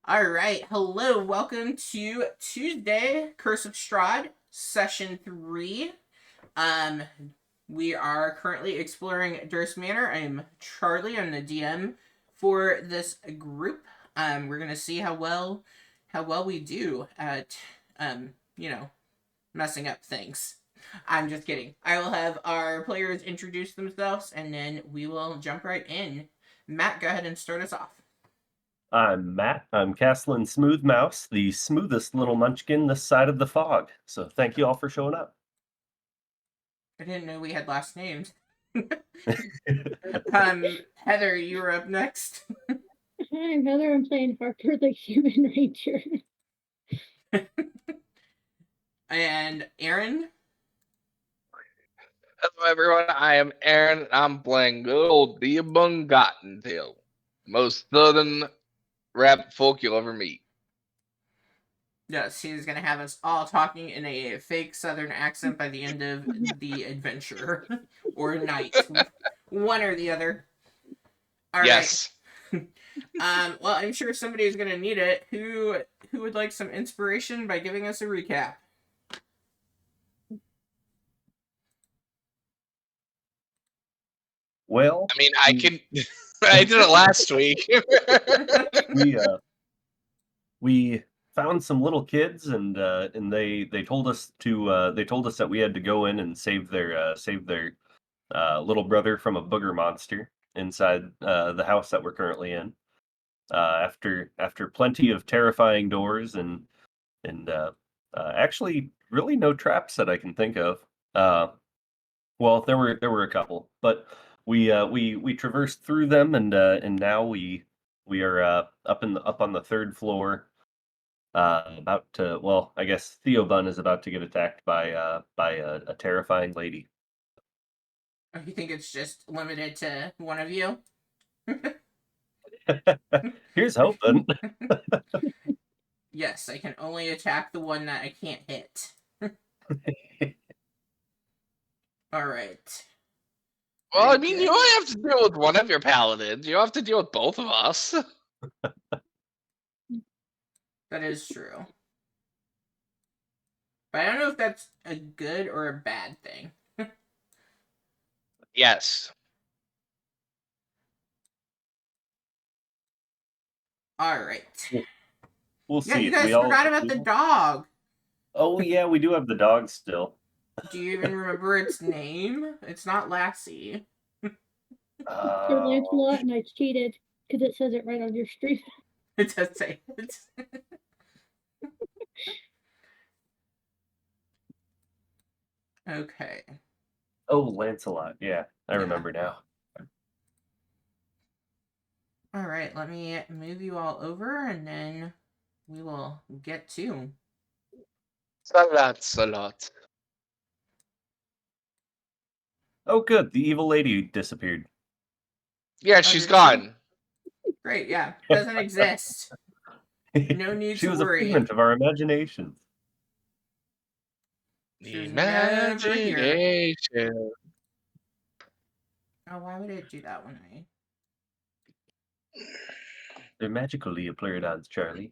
All right, hello, welcome to Tuesday, Curse of Strahd, session 3. Um, we are currently exploring Durst Manor. I'm Charlie. I'm the DM for this group. We're gonna see how well we do at you know, messing up things. I'm just kidding. I will have our players introduce themselves, and then we will jump right in. Matt, go ahead and start us off. I'm Matt. I'm Castellan Smoothmouse, the smoothest little munchkin this side of the fog. So thank you all for showing up. I didn't know we had last names. Heather, you were up next. Hi, I'm Heather. I'm playing Harper, the Human Ranger. And Aaron. Hello, everyone. I am Aaron. I'm playing good old Diabung Cottontail, most southern rap folk you'll ever meet. Yes, he's gonna have us all talking in a fake Southern accent by the end of the adventure or night, one or the other. All right. Yes. Well, I'm sure somebody's gonna need it. Who would like some inspiration by giving us a recap? Well, I mean, I can. I did it last week. we found some little kids, and they told us that we had to go in and save their little brother from a booger monster inside the house that we're currently in. After plenty of terrifying doors and actually really no traps that I can think of. Well, there were a couple, but we traversed through them, and now we are up on the third floor. About to, well, I guess Theo Bun is about to get attacked by a terrifying lady. You think it's just limited to one of you? Here's hoping. Yes, I can only attack the one that I can't hit. Alright. Well, I Very mean, good. you only have to deal with one of your paladins. You don't have to deal with both of us. That is true. But I don't know if that's a good or a bad thing. Yes. Alright. We'll Yeah, see. you If we guys all. forgot about the dog. Oh yeah, we do have the dog still. Do you even remember its name? It's not Lassie. For Lancelot, and I cheated because it says it right on your stream. It does say it. Okay. Oh, Lancelot. Yeah, I Yeah. remember now. Alright, let me move you all over and then we will get to. Lancelot. Oh, good. The evil lady disappeared. Yeah, Oh, she's did she? gone. Great, yeah. Doesn't exist. No need She to was a worry. figment of our imaginations. She was never here. Imagination. Oh, why would it do that when I... They're magical Leopleurodons, Charlie.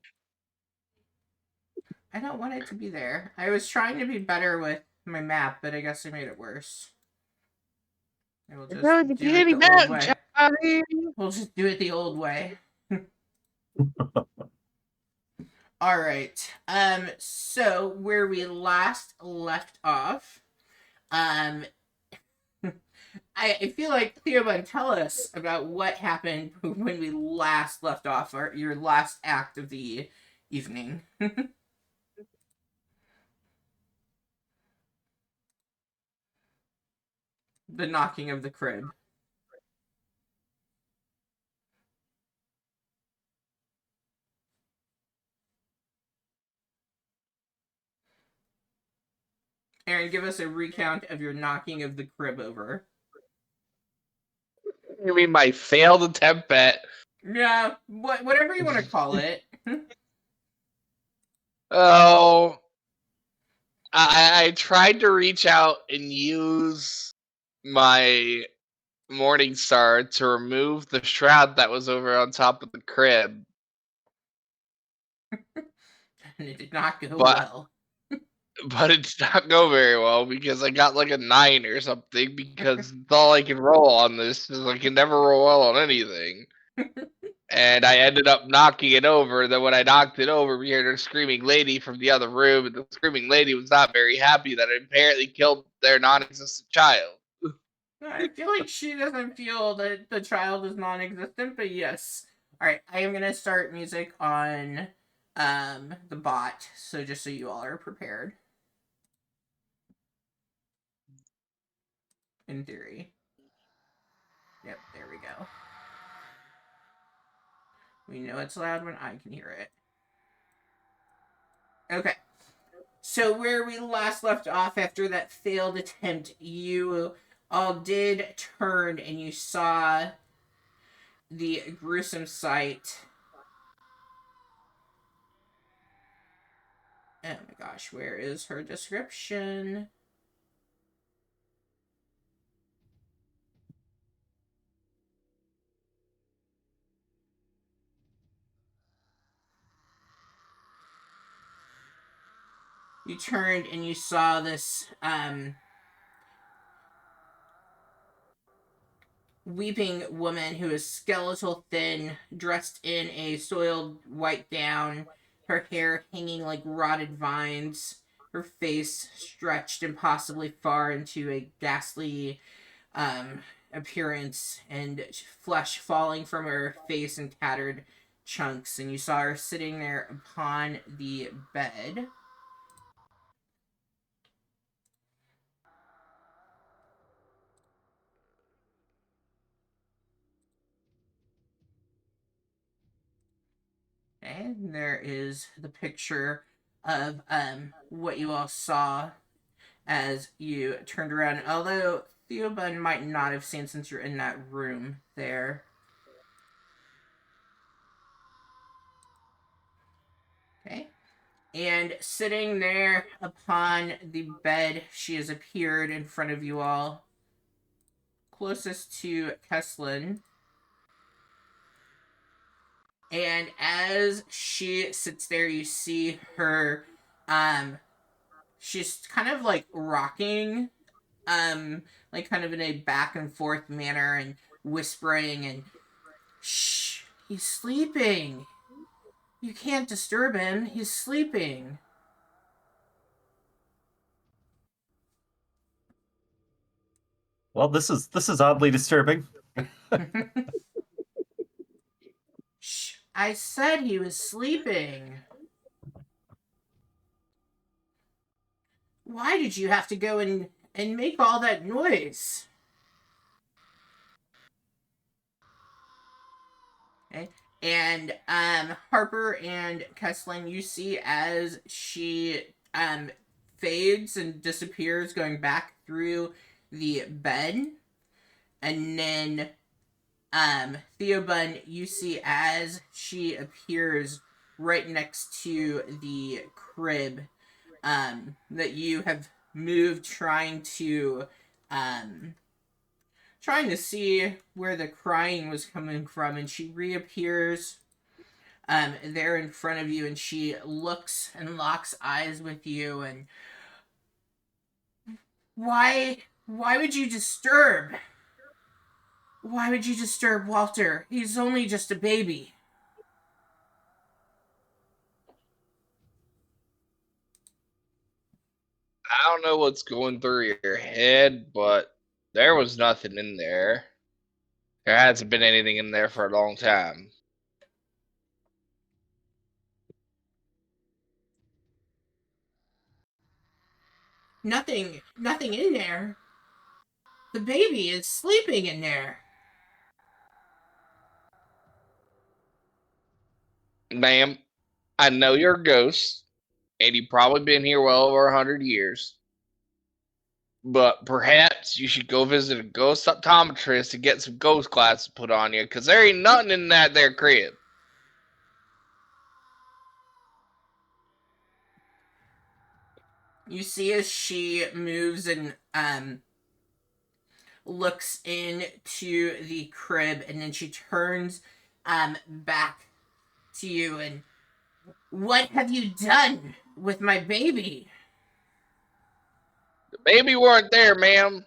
I don't want it to be there. I was trying to be better with my map, but I guess I made it worse. I will just do it the old way. Charlie. We'll just do it the old way. Alright. So where we last left off, I feel like Theobald, tell us about what happened when we last left off, or your last act of the evening. The knocking of the crib. Aaron, give us a recount of your knocking of the crib over. You mean my failed attempt at? Yeah, whatever you want to call it. Oh, I tried to reach out and use my Morning Star to remove the shroud that was over on top of the crib, And it did not go but well. it did not go very well because I got like a 9 or something because it's all I can roll on this is I can never roll well on anything. And I ended up knocking it over. Then when I knocked it over, we heard a screaming lady from the other room, and the screaming lady was not very happy that I apparently killed their non-existent child. I feel like she doesn't feel that the child is non-existent, but yes. Alright, I am gonna start music on the bot, so just so you all are prepared. In theory. Yep, there we go. We know it's loud when I can hear it. Okay. So where we last left off after that failed attempt, you all did turn and you saw the gruesome sight. Oh my gosh, where is her description? You turned and you saw this weeping woman who is skeletal thin, dressed in a soiled white gown, her hair hanging like rotted vines, her face stretched impossibly far into a ghastly appearance, and flesh falling from her face in tattered chunks. And you saw her sitting there upon the bed. And there is the picture of what you all saw as you turned around. Although Theobald might not have seen since you're in that room there. And sitting there upon the bed, she has appeared in front of you all, closest to Kesslin. And as she sits there, you see her, she's kind of like rocking, like kind of in a back and forth manner and whispering and, shh, he's sleeping. You can't disturb him. He's sleeping. Well, this is oddly disturbing. Shh, I said he was sleeping. Why did you have to go and make all that noise? Okay. And Harper and Kesslin, you see as she fades and disappears, going back through the bed, and then Theobun, you see as she appears right next to the crib that you have moved, trying to see where the crying was coming from, and she reappears there in front of you, and she looks and locks eyes with you. And why would you disturb? Why would you disturb Walter? He's only just a baby. I don't know what's going through your head, but there was nothing in there. There hasn't been anything in there for a long time. Nothing in there. The baby is sleeping in there. Ma'am, I know you're a ghost, and you've probably been here well over 100 years. But perhaps you should go visit a ghost optometrist to get some ghost glasses put on you, because there ain't nothing in that there crib. You see as she moves and looks into the crib, and then she turns back to you. And what have you done with my baby? The baby weren't there, ma'am.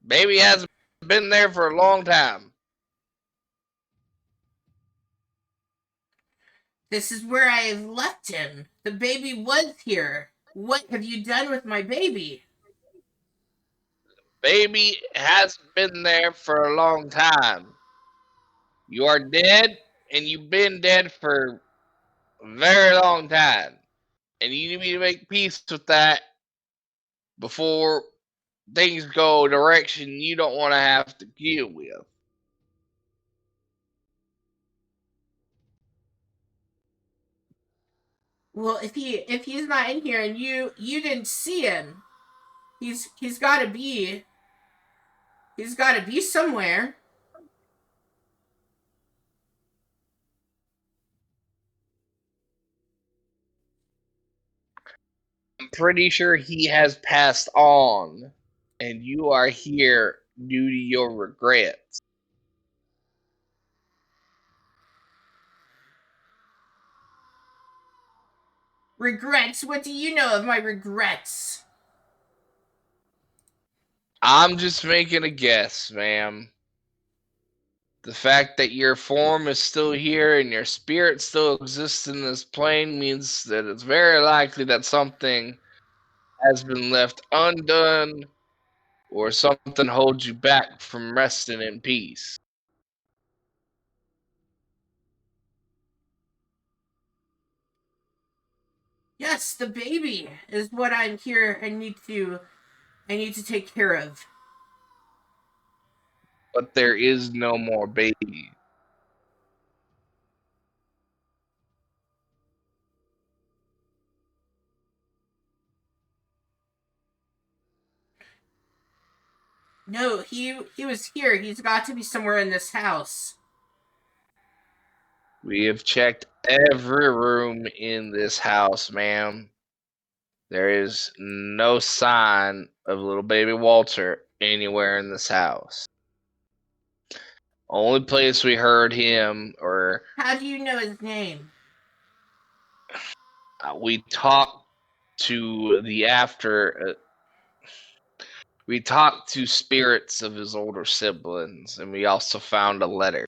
Baby hasn't been there for a long time. This is where I left him. The baby was here. What have you done with my baby? Baby hasn't been there for a long time. You are dead, and you've been dead for a very long time. And you need to make peace with that before things go a direction you don't want to have to deal with. Well, if he's not in here and you didn't see him, he's got to be somewhere. I'm pretty sure he has passed on, and you are here due to your regrets. Regrets? What do you know of my regrets? I'm just making a guess, ma'am. The fact that your form is still here and your spirit still exists in this plane means that it's very likely that something has been left undone or something holds you back from resting in peace. Yes, the baby is what I'm here. I need to take care of. But there is no more baby. No, he was here. He's got to be somewhere in this house. We have checked Every room in this house, ma'am. There is no sign of little baby Walter anywhere in this house. Only place we heard him, or How do you know his name? we talked to the after. We talked to spirits of his older siblings, and we also found a letter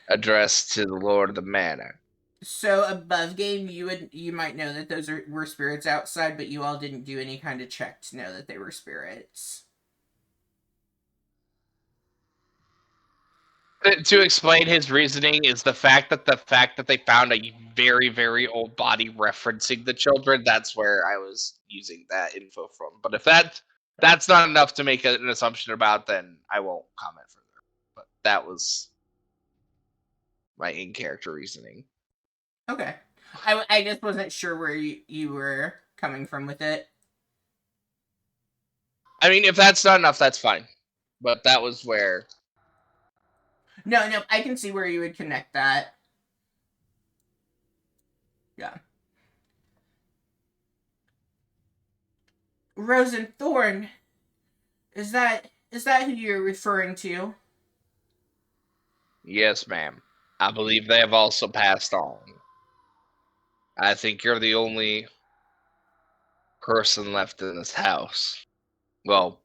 addressed to the Lord of the Manor. So above game, you might know that were spirits outside, but you all didn't do any kind of check to know that they were spirits. To explain his reasoning is the fact that they found a very, very old body referencing the children. That's where I was using that info from. But if that's not enough to make an assumption about, then I won't comment further. But that was my in character reasoning. Okay, I just wasn't sure where you were coming from with it. I mean, if that's not enough, that's fine. But that was where. No, I can see where you would connect that. Yeah. Rose and Thorn. Is that who you're referring to? Yes, ma'am. I believe they have also passed on. I think you're the only person left in this house. Well,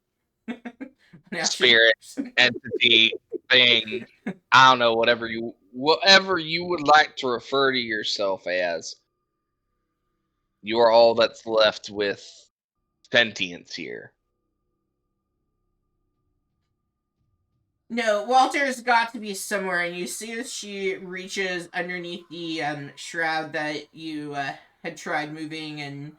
Now spirit, entity, thing. I don't know, whatever you would like to refer to yourself as. You are all that's left with sentience here. No, Walter's got to be somewhere, and you see as she reaches underneath the shroud that you had tried moving and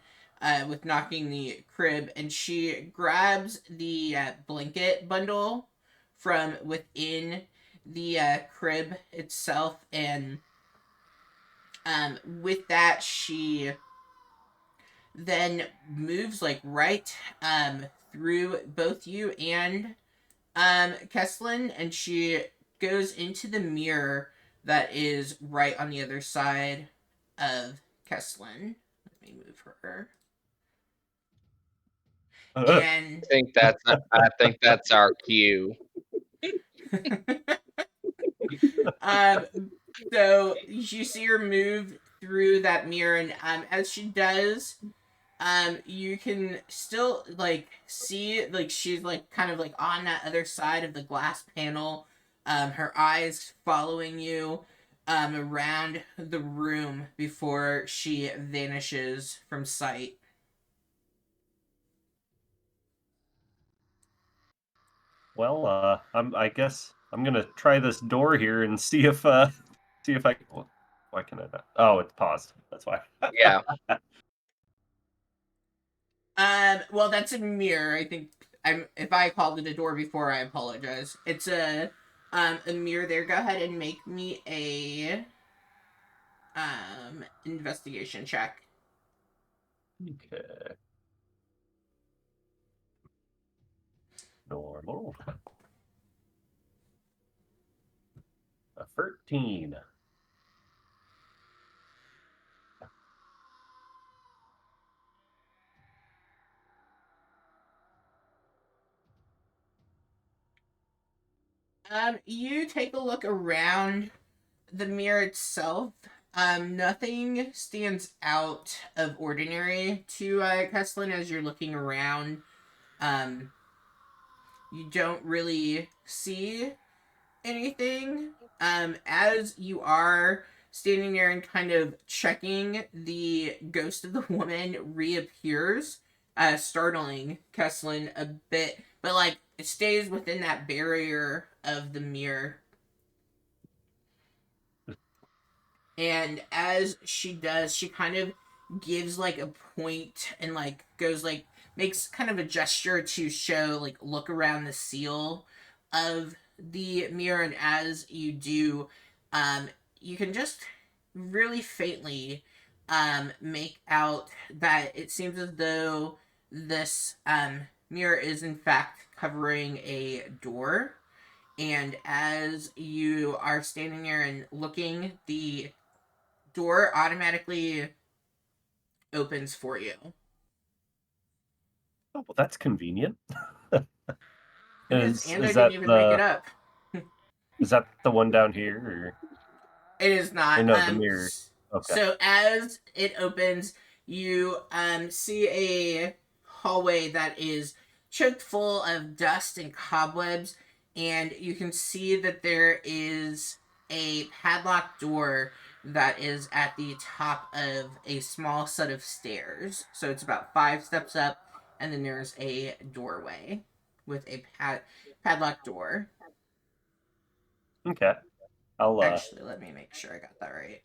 with knocking the crib, and she grabs the blanket bundle from within the crib itself, and with that she then moves like right through both you and Kesslin, and she goes into the mirror that is right on the other side of Kesslin. Let me move her. And I think that's our cue. um, so you see her move through that mirror, and as she does, you can still like see like she's like kind of like on that other side of the glass panel, her eyes following you around the room before she vanishes from sight. Well, I guess I'm gonna try this door here and see if I. Why can I not? Oh, it's paused. That's why. Yeah. Well, that's a mirror. I think if I called it a door before, I apologize. It's a mirror there. Go ahead and make me a investigation check. Okay. Normal. A 13. You take a look around the mirror itself. Nothing stands out of ordinary to Kesslin as you're looking around. Um, you don't really see anything. As you are standing there and kind of checking, the ghost of the woman reappears, startling Kesslin a bit, but like it stays within that barrier of the mirror. And as she does, she kind of gives like a point and like goes like makes kind of a gesture to show like look around the seal of the mirror, and as you do, you can just really faintly make out that it seems as though this mirror is in fact covering a door. And as you are standing there and looking, the door automatically opens for you. Oh, well, that's convenient. It is, and I is didn't that even make it up. the one down here, It is not. or no, the mirror? Okay. So as it opens, you see a hallway that is choked full of dust and cobwebs, and you can see that there is a padlocked door that is at the top of a small set of stairs. So it's about 5 steps up, and then there's a doorway with a padlocked door. Okay. I'll Actually, let me make sure I got that right.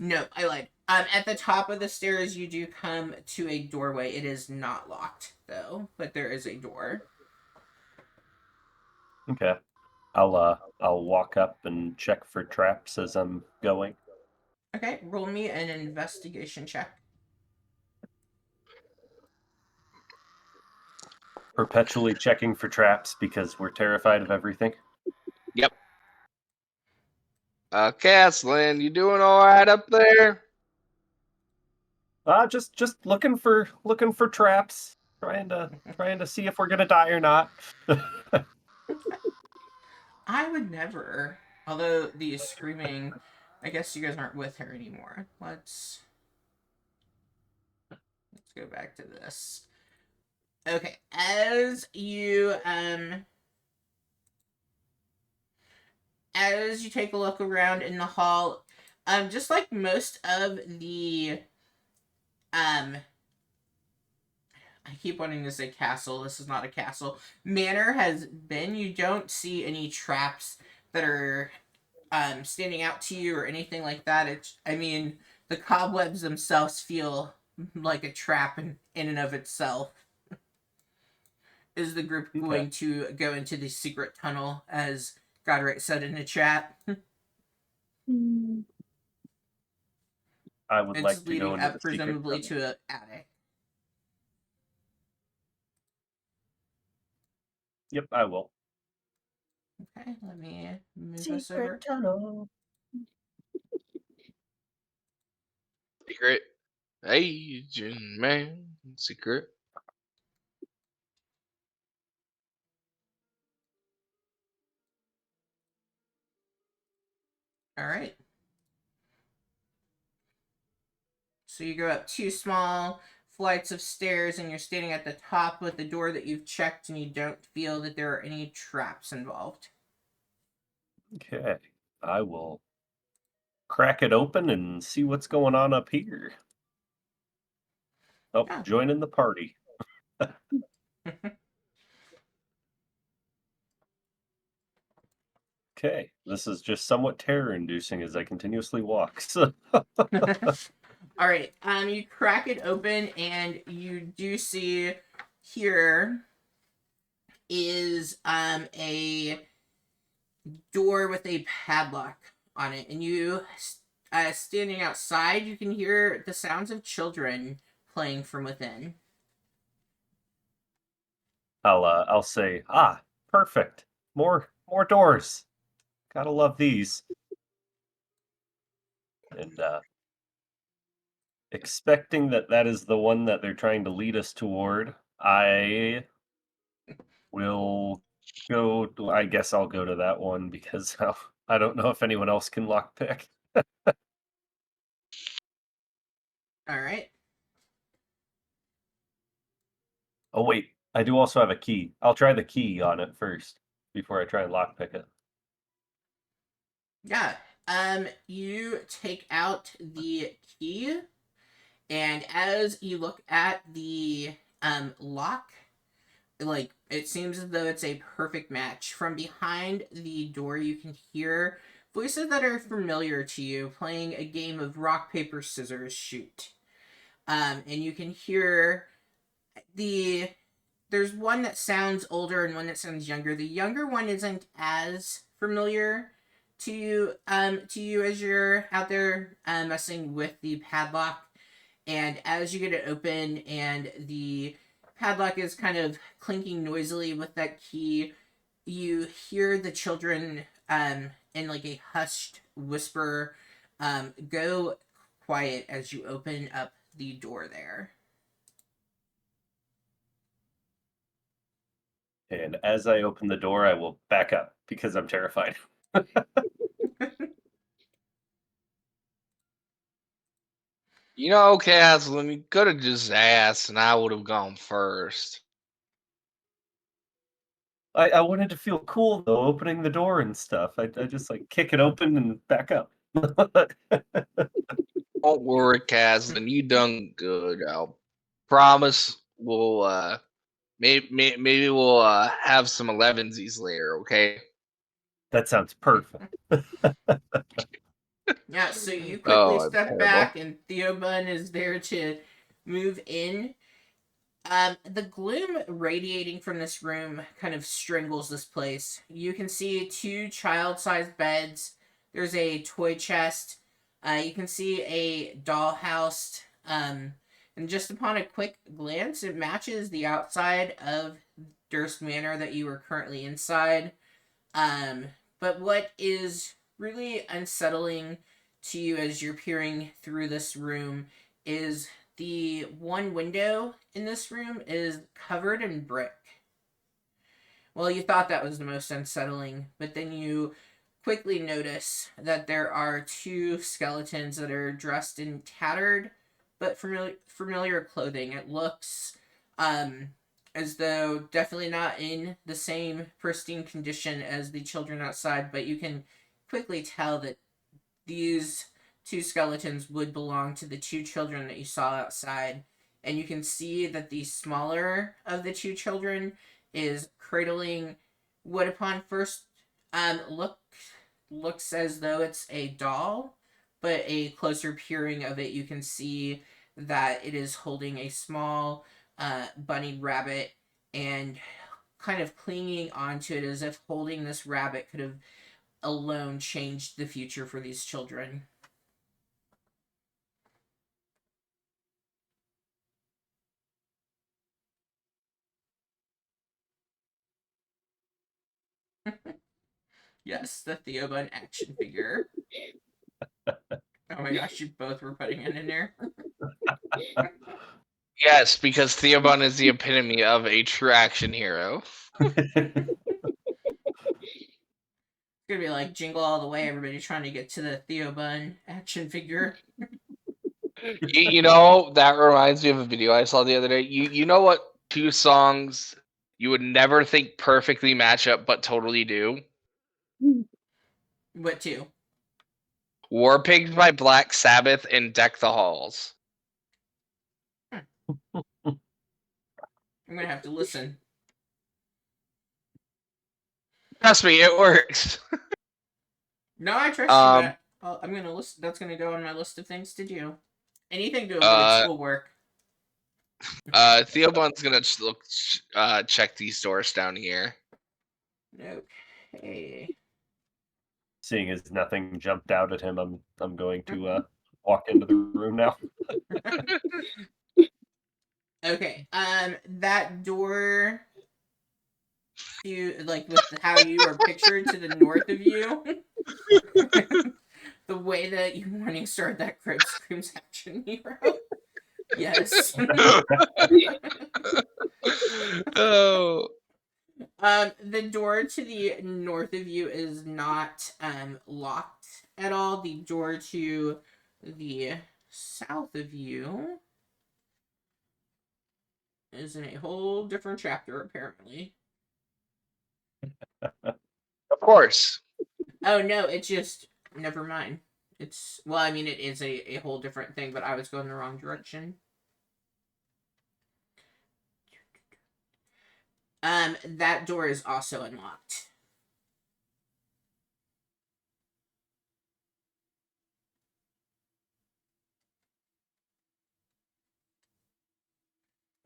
No, I lied. At the top of the stairs, you do come to a doorway. It is not locked, though, but there is a door. okay. I'll walk up and check for traps as I'm going. Okay, roll me an investigation check. Perpetually checking for traps because we're terrified of everything. Yep. Caslin, you doing all right up there? Just looking for traps, trying to see if we're gonna die or not. I would never. Although the screaming, I guess you guys aren't with her anymore. Let's go back to this. Okay, as you take a look around in the hall, just like most of the I keep wanting to say castle. This is not a castle. Manor has been. You don't see any traps that are standing out to you or anything like that. I mean, the cobwebs themselves feel like a trap in and of itself. Is the group Okay. going to go into the secret tunnel, as Godric said in the chat? I would It's like to go leading into up, the secret presumably, tunnel. to an attic. Yep, I will. Okay, let me move us over. Tunnel. Secret. Agent man. Secret. All right. So you go up 2 small flights of stairs, and you're standing at the top with the door that you've checked, and you don't feel that there are any traps involved. Okay, I will crack it open and see what's going on up here. Oh, Yeah. joining the party. Okay, this is just somewhat terror-inducing as I continuously walk. So, All right. You crack it open, and you do see here is a door with a padlock on it, and you standing outside, you can hear the sounds of children playing from within. I'll say, perfect. More doors. Gotta love these. And expecting that is the one that they're trying to lead us toward, I will go. I guess I'll go to that one because I don't know if anyone else can lockpick. All right. Oh wait, I do also have a key. I'll try the key on it first before I try and lockpick it. Yeah. You take out the key, and as you look at the lock, like, it seems as though it's a perfect match. From behind the door, you can hear voices that are familiar to you playing a game of rock paper scissors shoot. And you can hear the there's one that sounds older and one that sounds younger. The younger one isn't as familiar to you as you're out there messing with the padlock. And as you get it open and the padlock is kind of clinking noisily with that key, you hear the children in like a hushed whisper go quiet as you open up the door there. And as I open the door, I will back up because I'm terrified. You know, Kaz, when you could have just asked, and I would have gone first. I wanted to feel cool though, opening the door and stuff. I just like kick it open and back up. Don't worry, Kaz, and you done good. I'll promise we'll maybe we'll have some 11sies later, okay? That sounds perfect. Yeah, so you quickly Oh, I'm step terrible. back, and Theobun is there to move in. The gloom radiating from this room kind of strangles this place. You can see two child-sized beds. There's a toy chest. You can see a dollhouse. And just upon a quick glance, it matches the outside of Durst Manor that you are currently inside. But what is really unsettling to you as you're peering through this room is the one window in this room is covered in brick. Well, you thought that was the most unsettling, but then you quickly notice that there are two skeletons that are dressed in tattered but familiar clothing. It looks as though definitely not in the same pristine condition as the children outside, but you can quickly tell that these two skeletons would belong to the two children that you saw outside. And you can see that the smaller of the two children is cradling what upon first looks as though it's a doll, but a closer peering of it, you can see that it is holding a small bunny rabbit and kind of clinging onto it as if holding this rabbit could have alone changed the future for these children. Yes, the Theobun action figure. Oh my gosh, you both were putting it in there. Yes, because Theobun is the epitome of a true action hero. It's gonna be like Jingle All the Way, everybody trying to get to the Theobun action figure. You know, that reminds me of a video I saw the other day. You know what two songs you would never think perfectly match up but totally do? What two? War Pigs by Black Sabbath and Deck the Halls. I'm gonna have to listen. Trust me, it works. No, I trust you, but I'm gonna list. That's gonna go on my list of things to do. Anything to avoid schoolwork. Theobun's gonna check these doors down here. Okay. Seeing as nothing jumped out at him, I'm going to walk into the room now. Okay. That door to like with how you are pictured to the north of you. The way that your morning started, that crib screams action hero. Yes. Oh. The door to the north of you is not locked at all. The door to the south of you is in a whole different chapter, apparently. Of course. Oh no, it's just never mind. It's well, I mean, it is a whole different thing, but I was going the wrong direction. That door is also unlocked.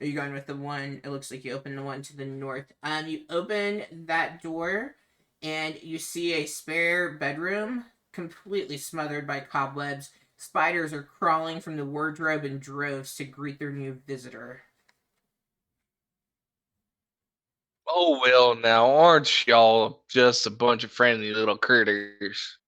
Are you going with the one? It looks like you open the one to the north. You open that door, and you see a spare bedroom, completely smothered by cobwebs. Spiders are crawling from the wardrobe in droves to greet their new visitor. Oh, well, now, aren't y'all just a bunch of friendly little critters?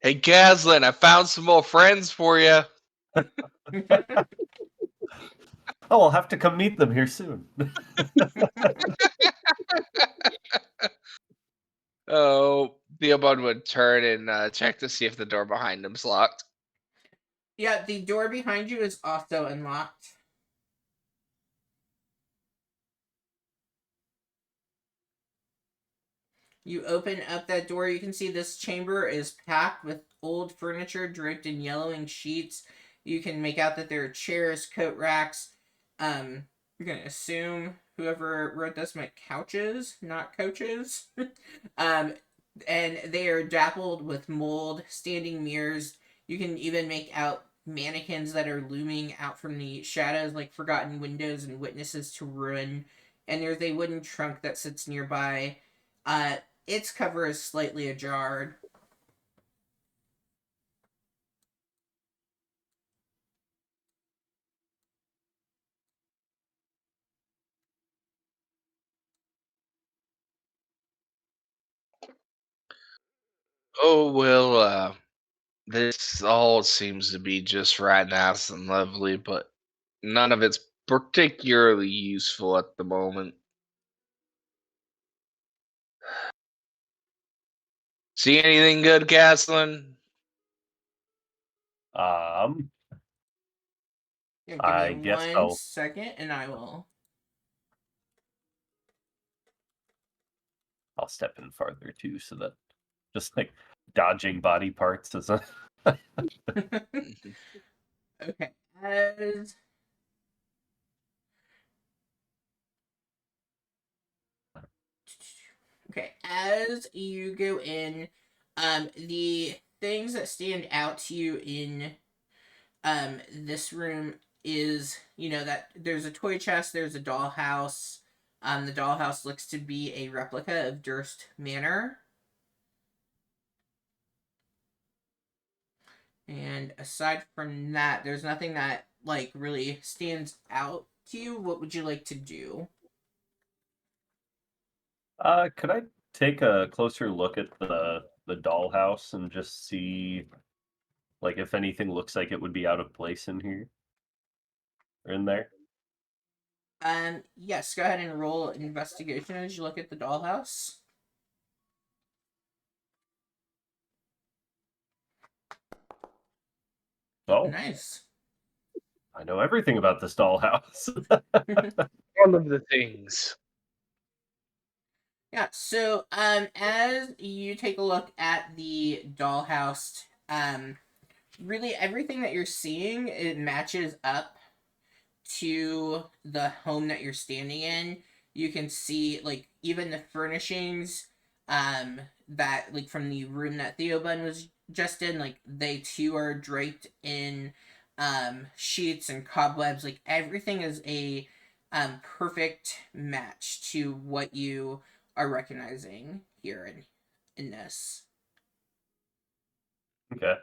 Hey, Gaslin, I found some more friends for you. Oh, I'll have to come meet them here soon. Oh, Theobald would turn and check to see if the door behind him's locked. Yeah, the door behind you is also unlocked. You open up that door, you can see this chamber is packed with old furniture draped in yellowing sheets. You can make out that there are chairs, coat racks. You're gonna assume whoever wrote this meant couches, not coaches. um, and they are dappled with mold, standing mirrors. You can even make out mannequins that are looming out from the shadows, like forgotten windows and witnesses to ruin. And there's a wooden trunk that sits nearby. Its cover is slightly ajar. Oh, well, this all seems to be just right nice and lovely, but none of it's particularly useful at the moment. See anything good, Gaslin? Um, Yeah, give I me guess 1 second and I will. I'll step in farther too, so that just like dodging body parts isn't. Okay. As Okay, as you go in, the things that stand out to you in this room is, that there's a toy chest, there's a dollhouse. The dollhouse looks to be a replica of Durst Manor. And aside from that, there's nothing that like really stands out to you. What would you like to do? Could I take a closer look at the dollhouse and just see, like, if anything looks like it would be out of place in here or in there? Yes, go ahead and roll investigation as you look at the dollhouse. Oh, Nice. I know everything about this dollhouse. All of the things. Yeah, so as you take a look at the dollhouse, really everything that you're seeing, it matches up to the home that you're standing in. You can see like even the furnishings that like from the room that Theobun was just in, like they too are draped in sheets and cobwebs. Like everything is a perfect match to what you are recognizing here in this. Okay.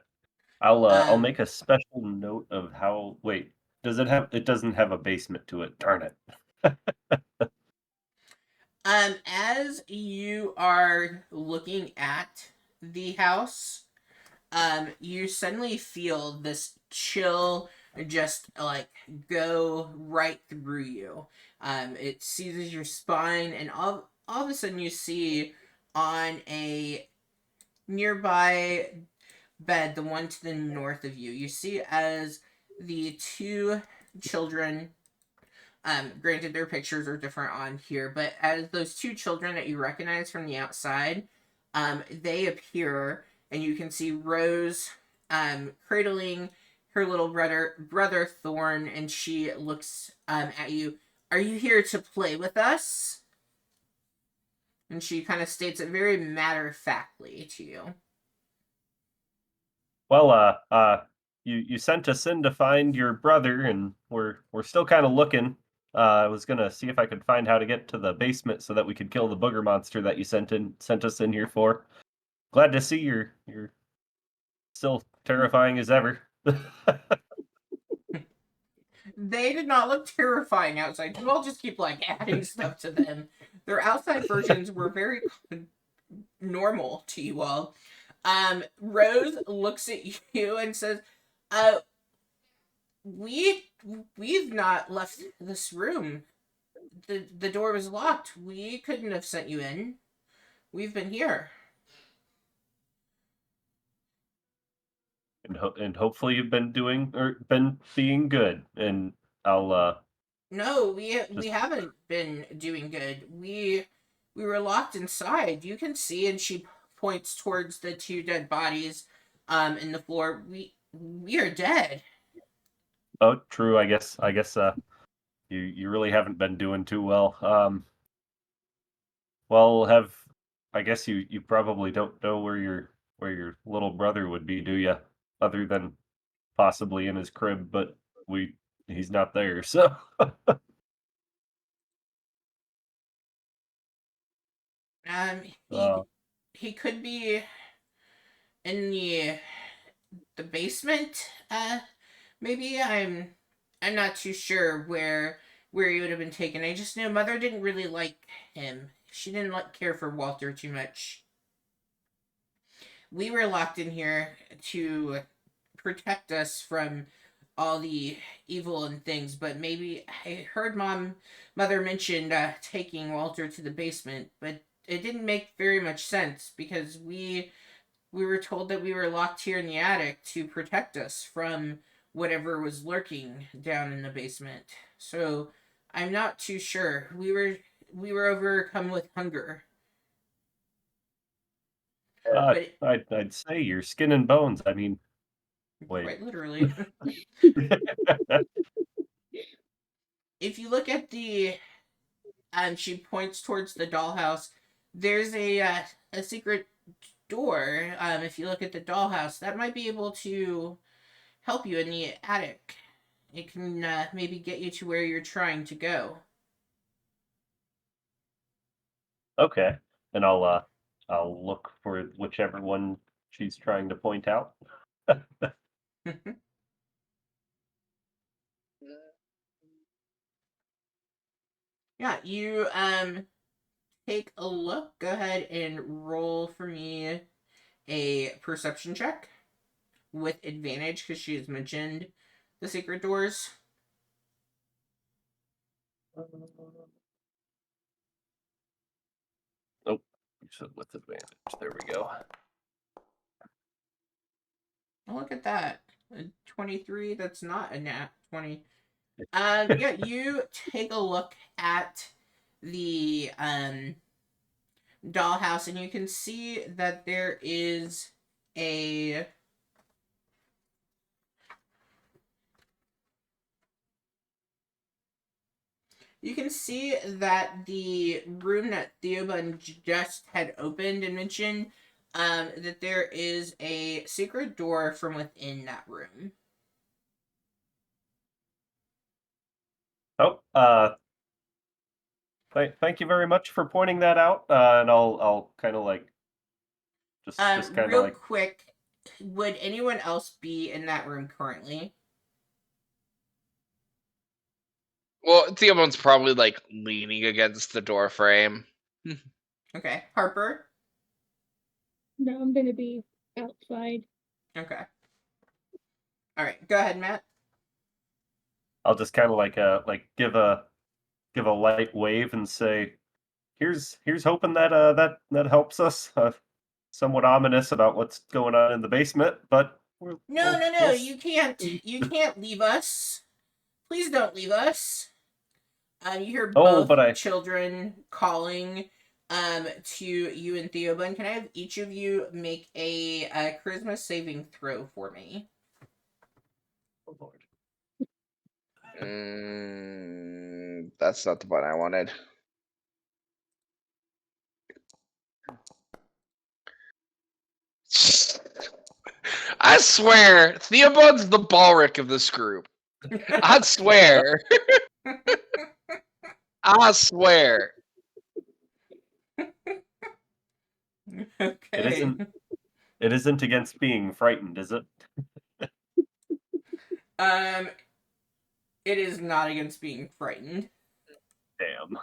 I'll Um make a special note of how. Wait, does it have? It doesn't have a basement to it. Darn it. as you are looking at the house, you suddenly feel this chill just like go right through you. It seizes your spine, and all of a sudden you see on a nearby bed, the one to the north of you, you see as the two children, granted their pictures are different on here, but as those two children that you recognize from the outside, they appear, and you can see Rose, cradling her little brother Thorn, and she looks at you. Are you here to play with us? And she kind of states it very matter of factly to you. Well, you sent us in to find your brother, and we're still kind of looking. I was gonna see if I could find how to get to the basement so that we could kill the booger monster that you sent us in here for. Glad to see you're still terrifying as ever. They did not look terrifying outside. You all just keep like adding stuff to them. Their outside versions were very normal to you all. Rose looks at you and says, "Uh, we've not left this room. The door was locked. We couldn't have sent you in. We've been here." And hopefully you've been being good. And I'll No, we just haven't been doing good. We were locked inside. You can see, and she points towards the two dead bodies, in the floor. We are dead. oh, true. I guess you really haven't been doing too well. Well, I guess you probably don't know where your little brother would be, do you? Other than possibly in his crib, but he's not there. So Um, uh, he could be in the basement. Maybe I'm not too sure where he would have been taken. I just know Mother didn't really like him. She didn't care for Walter too much. We were locked in here to protect us from all the evil and things, but maybe I heard Mother mentioned taking Walter to the basement, but it didn't make very much sense because we were told that we were locked here in the attic to protect us from whatever was lurking down in the basement. So I'm not too sure. We were overcome with hunger, but I'd say your skin and bones. I mean, wait. quite literally. If you look at the and she points towards the dollhouse, there's a secret door. If you look at the dollhouse, that might be able to help you in the attic. It can maybe get you to where you're trying to go. Okay, and I'll look for whichever one she's trying to point out. Yeah, you take a look. Go ahead and roll for me a perception check with advantage because she has mentioned the secret doors. Oh, you said with advantage. There we go. Oh, look at that. A 23, that's not a nat 20. Yeah, you take a look at the dollhouse and you can see that there is a you can see that the room that Theobald just had opened and mentioned, that there is a secret door from within that room. Oh, thank you very much for pointing that out. And I'll kind of like just kind of Real like quick, would anyone else be in that room currently? Well, Theobald's probably like leaning against the door frame. Okay, Harper. No, I'm gonna be outside. Okay. All right, go ahead, Matt. I'll just kind of like give a light wave and say, here's hoping that that helps us. Somewhat ominous about what's going on in the basement, but No, no, no. You can't. You can't leave us. Please don't leave us. You hear Oh, both but I children calling to you and Theobald. Can I have each of you make a charisma saving throw for me? oh Lord. That's not the one I wanted. I swear, Theobald's the Balric of this group. I swear. I swear. Okay. It isn't against being frightened, is it? Um, it is not against being frightened. Damn.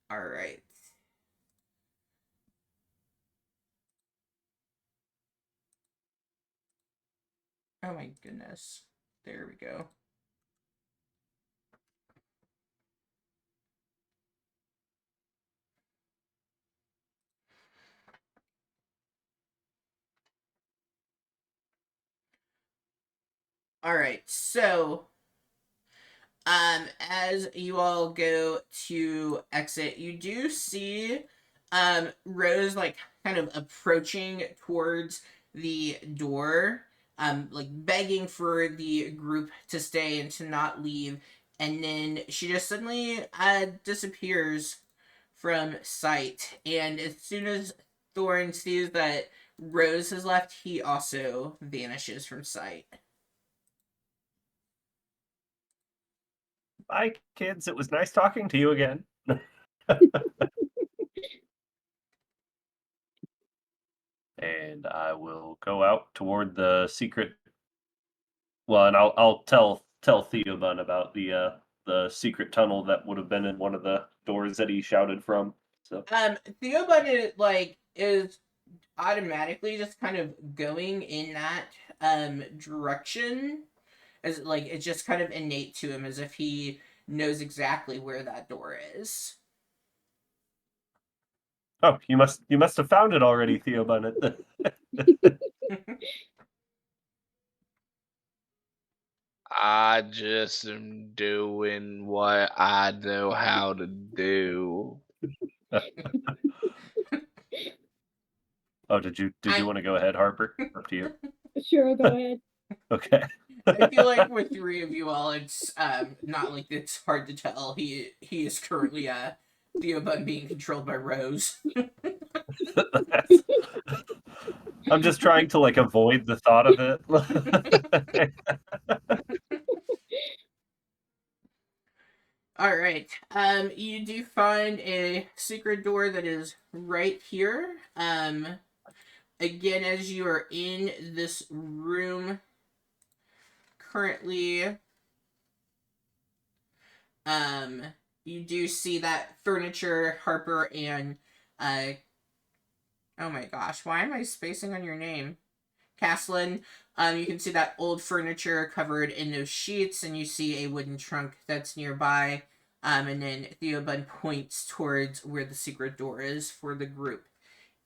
All right. Oh my goodness. There we go. All right. So, as you all go to exit, you do see Rose like kind of approaching towards the door, like begging for the group to stay and to not leave, and then she just suddenly disappears from sight. And as soon as Thorn sees that Rose has left, he also vanishes from sight. Bye, kids. It was nice talking to you again. And I will go out toward the secret. Well, and I'll tell Theobald about the secret tunnel that would have been in one of the doors that he shouted from. So Theobald like is automatically just kind of going in that direction, as like it's just kind of innate to him, as if he knows exactly where that door is. oh, you must have found it already, Theobald. I just am doing what I know how to do. Oh, did you want to go ahead, Harper? Up to you. Sure, go ahead. Okay. I feel like with three of you all, it's not like it's hard to tell. He is currently Theobald being controlled by Rose. I'm just trying to like avoid the thought of it. All right. You do find a secret door that is right here. Again, as you are in this room currently, um, you do see that furniture, Harper, and oh my gosh, why am I spacing on your name? Caslin. You can see that old furniture covered in those sheets, and you see a wooden trunk that's nearby. And then Theobald points towards where the secret door is for the group.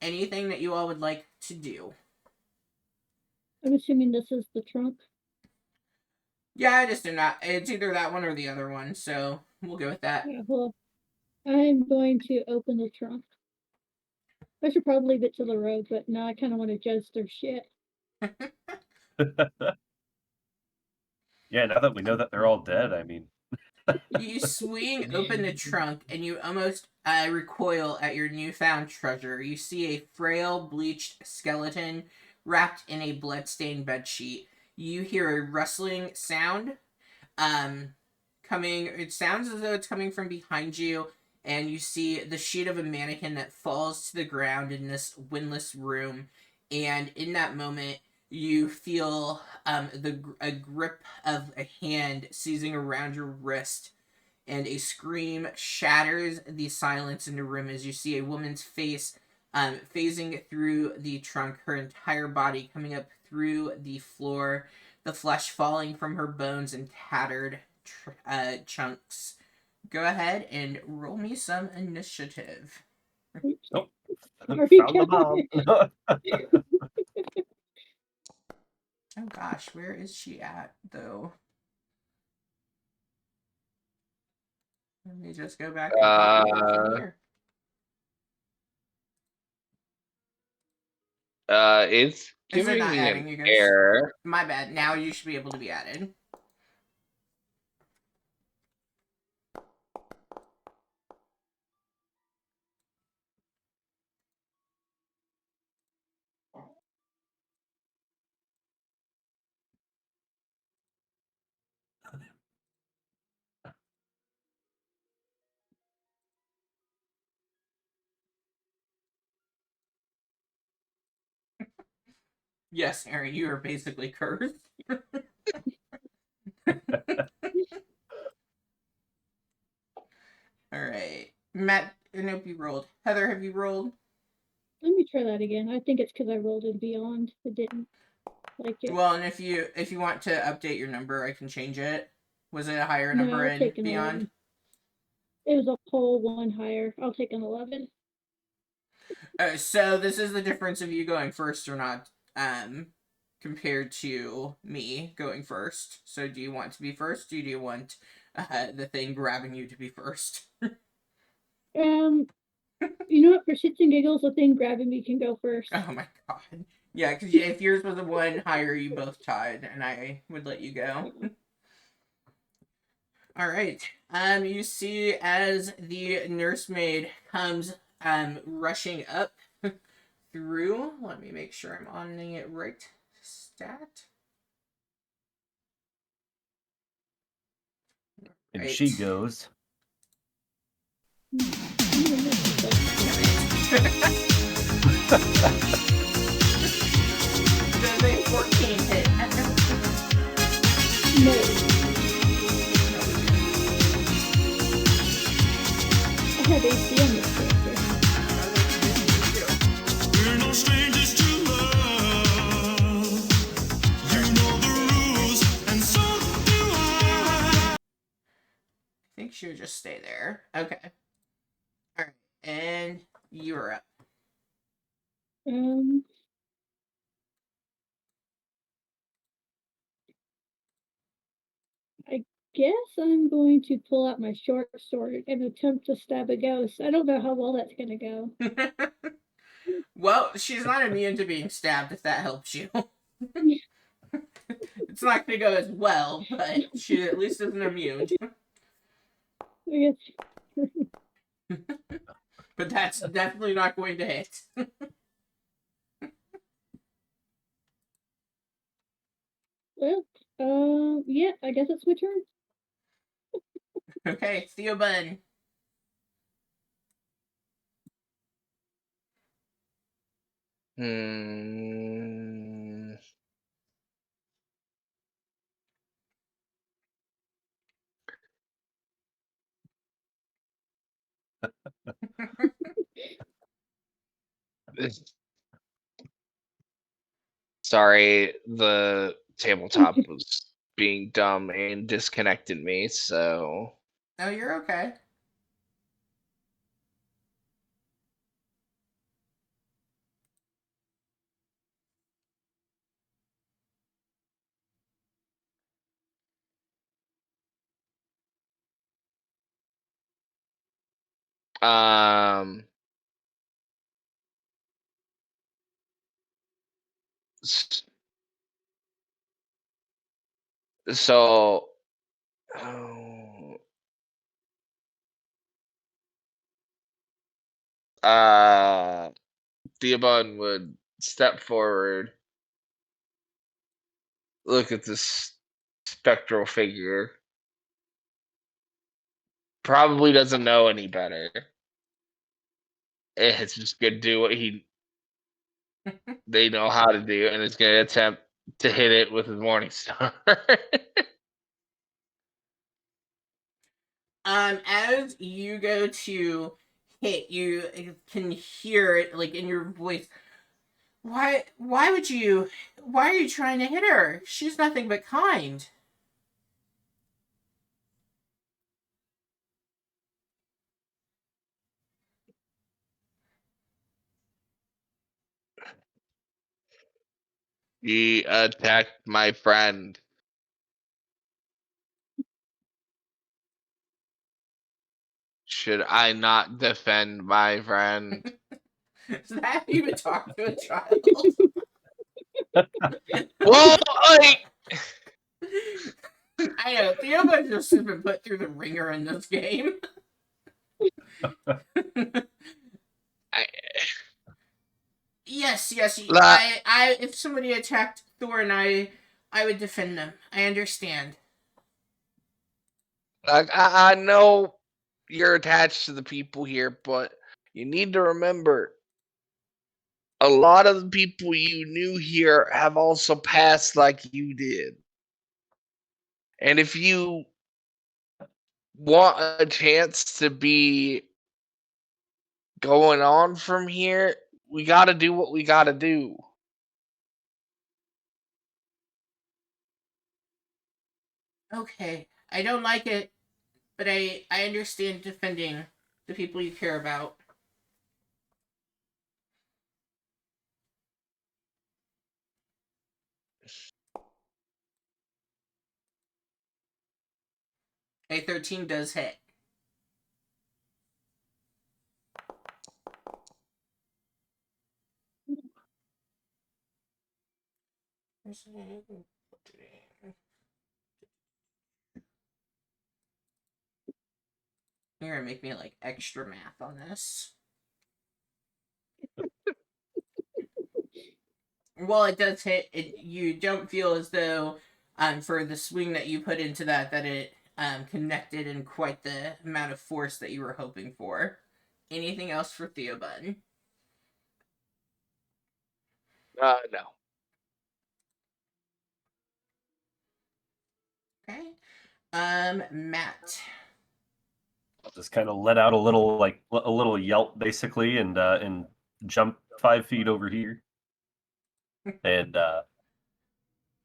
Anything that you all would like to do? I'm assuming this is the trunk. Yeah, I just do not. It's either that one or the other one, so we'll go with that. Yeah, well, I'm going to open the trunk. I should probably leave it to the road, but now I kind of want to judge their shit. Yeah, now that we know that they're all dead, I mean, You swing open the trunk and you almost recoil at your newfound treasure. You see a frail, bleached skeleton wrapped in a bloodstained bedsheet. You hear a rustling sound um, coming. It sounds as though it's coming from behind you, and you see the sheet of a mannequin that falls to the ground in this windless room. And in that moment, you feel a grip of a hand seizing around your wrist, and a scream shatters the silence in the room as you see a woman's face phasing through the trunk, her entire body coming up through the floor, the flesh falling from her bones in tattered chunks. Go ahead and roll me some initiative. nope. Sorry, Found the bomb. Oh gosh, where is she at, though? Let me just go back and copy it from here. It's Is it giving not me adding, an you guys? error. My bad. Now you should be able to be added. Yes, Aaron, you are basically cursed. All right, Matt. Nope, you rolled. Heather, have you rolled? Let me try that again. I think it's because I rolled in beyond. It didn't like it. Well, and if you want to update your number, I can change it. Was it a higher No, number I'll in take an Beyond? 11. It was a whole one higher. I'll take an 11. So this is the difference of you going first or not, compared to me going first. So do you want to be first? Or do you want the thing grabbing you to be first? You know what? For shits and giggles, the thing grabbing me can go first. Oh my god. Yeah, because if yours was a one higher, you both tied, and I would let you go. All right. You see as the nursemaid comes rushing up through. Let me make sure I'm on the right stat. And Right. she goes. Does a 14 hit? No. I have AC on this character. We're no strangers to love. You know the rules, and so do I. I think she would just stay there. Okay. Alright. And you're up. I guess I'm going to pull out my short sword and attempt to stab a ghost. I don't know how well that's going to go. Well, she's not immune to being stabbed, if that helps you. It's not going to go as well, but she at least isn't immune. I guess. But that's definitely not going to hit. Well, yeah, I guess it's my turn. Okay, Theobald. Hmm. Sorry, the tabletop was being dumb and disconnected me, so Oh, you're okay. um s- so oh, uh Theobald would step forward, look at this spectral figure. Probably doesn't know any better. It's just gonna do what they know how to do, and it's gonna attempt to hit it with his Morning Star. As you go to hit, you can hear it like in your voice. Why would you? Why are you trying to hit her? She's nothing but kind. He attacked my friend. Should I not defend my friend? Is that how you would talk to a child? Well, like, I know Theobald just has been put through the ringer in this game. I, Yes, yes. la- If somebody attacked Thorn, I would defend them. I understand. like I know you're attached to the people here, but you need to remember a lot of the people you knew here have also passed like you did. And if you want a chance to be going on from here, we got to do what we got to do. Okay, I don't like it, but I understand defending the people you care about. A 13 does hit. You're gonna make me like extra math on this. Well, it does hit. You don't feel as though, for the swing that you put into that it connected in quite the amount of force that you were hoping for. Anything else for Theobun? No. Okay. Matt. I'll just kind of let out a little yelp basically, and jump 5 feet over here, and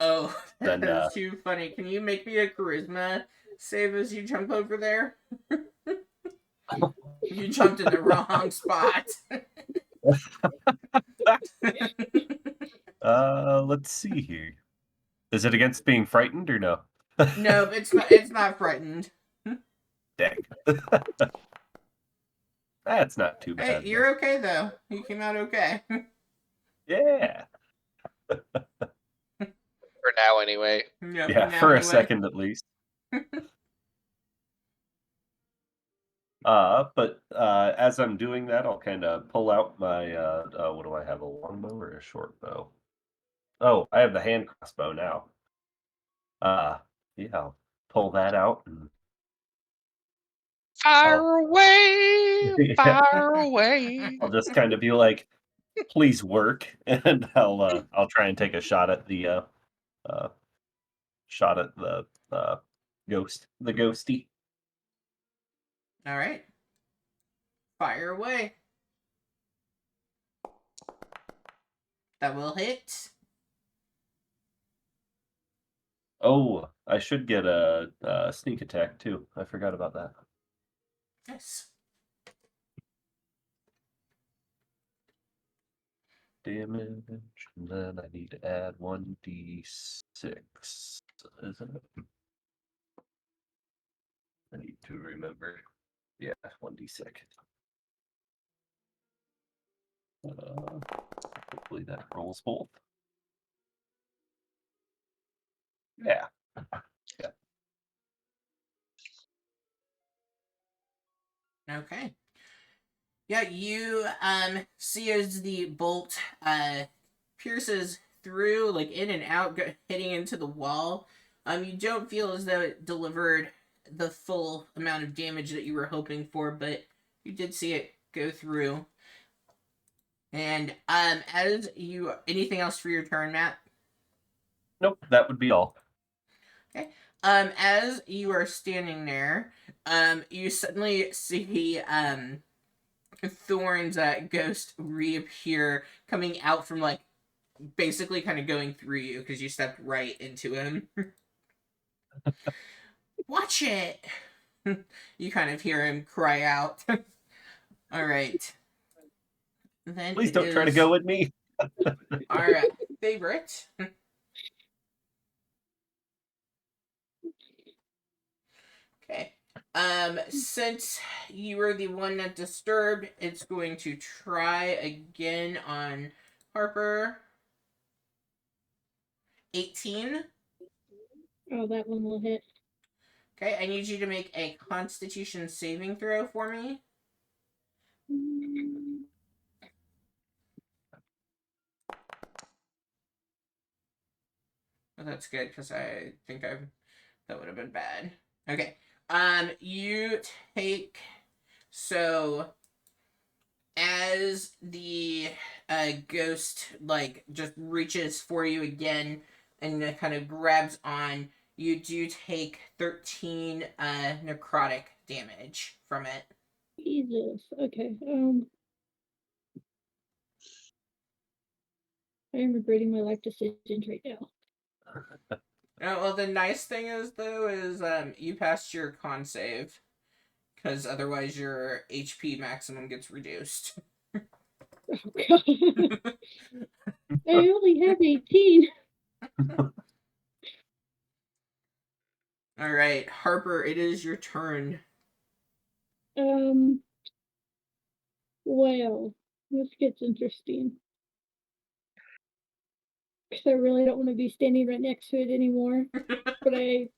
Oh, then that's too funny. Can you make me a charisma save as you jump over there? You jumped in the wrong spot. let's see here. Is it against being frightened or no? No, it's not. It's not frightened. Dang. That's not too Hey, bad. you're okay though. You came out okay. Yeah. For now, anyway. Yeah, Yeah, now for a anyway. second at least. But as I'm doing that, I'll kind of pull out my what do I have, a longbow or a short bow? Oh, I have the hand crossbow now. Yeah, I'll pull that out and Fire I'll, away, yeah, fire away. I'll just kind of be like, "Please work," and I'll try and take a shot at the uh ghost, the ghosty. All right. Fire away. That will hit. Oh, I should get a sneak attack too. I forgot about that. Yes. Damage, and then I need to add 1d6, isn't it? I need to remember. Yeah, 1d6. Hopefully that rolls both. Yeah. Yeah. Okay. Yeah, you see as the bolt pierces through, like in and out, hitting into the wall. You don't feel as though it delivered the full amount of damage that you were hoping for, but you did see it go through. And as you, anything else for your turn, Matt? Nope, that would be all. Okay. As you are standing there, you suddenly see Thorn's ghost reappear, coming out from like basically kind of going through you because you stepped right into him. Watch it! You kind of hear him cry out. All right. Then Please it don't try to is go with me. our favorite. Okay. Since you were the one that disturbed, it's going to try again on Harper. 18. Oh, that one will hit. Okay, I need you to make a Constitution saving throw for me. Oh, that's good because I think that would have been bad. Okay. You take, so as the ghost like just reaches for you again and kind of grabs on, you do take 13 necrotic damage from it. Jesus. Okay. I am regretting my life decisions right now. Well, the nice thing is though is you passed your con save, because otherwise your HP maximum gets reduced. Oh god. I only have 18. All right, Harper, it is your turn. Well, this gets interesting. Because I really don't want to be standing right next to it anymore. But I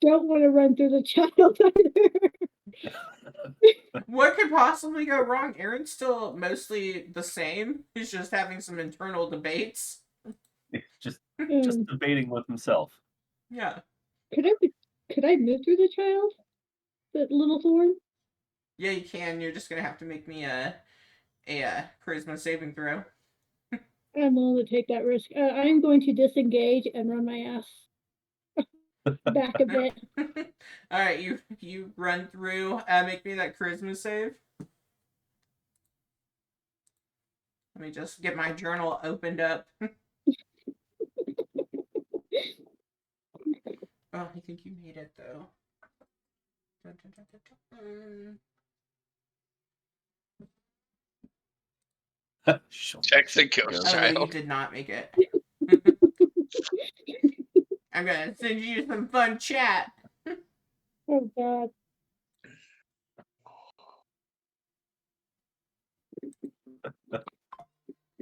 don't want to run through the child either. What could possibly go wrong? Aaron's still mostly the same. He's just having some internal debates. just Um, debating with himself. Yeah. could I move through the child? That little thorn? Yeah, you can. You're just gonna have to make me a charisma saving throw. I'm willing to take that risk. I'm going to disengage and run my ass back a bit. All right, you run through. Make me that charisma save. Let me just get my journal opened up. Oh, I think you made it though. Dun, dun, dun, dun, dun. Check the ghost Oh no, you child. did not make it. I'm gonna send you some fun chat. Oh god.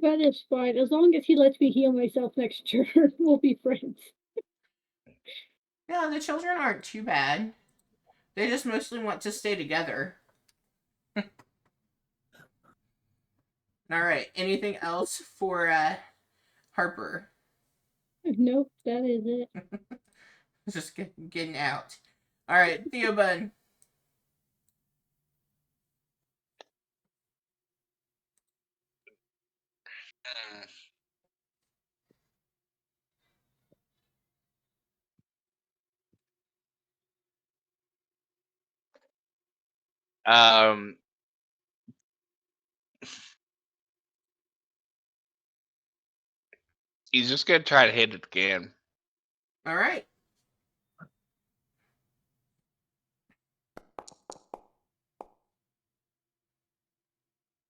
That is fine. As long as he lets me heal myself next turn, we'll be friends. No, the children aren't too bad. They just mostly want to stay together. All right. Anything else for Harper? Nope, that is it. Just getting out. All right, Theobun. Um, he's just gonna try to hit it again. All right.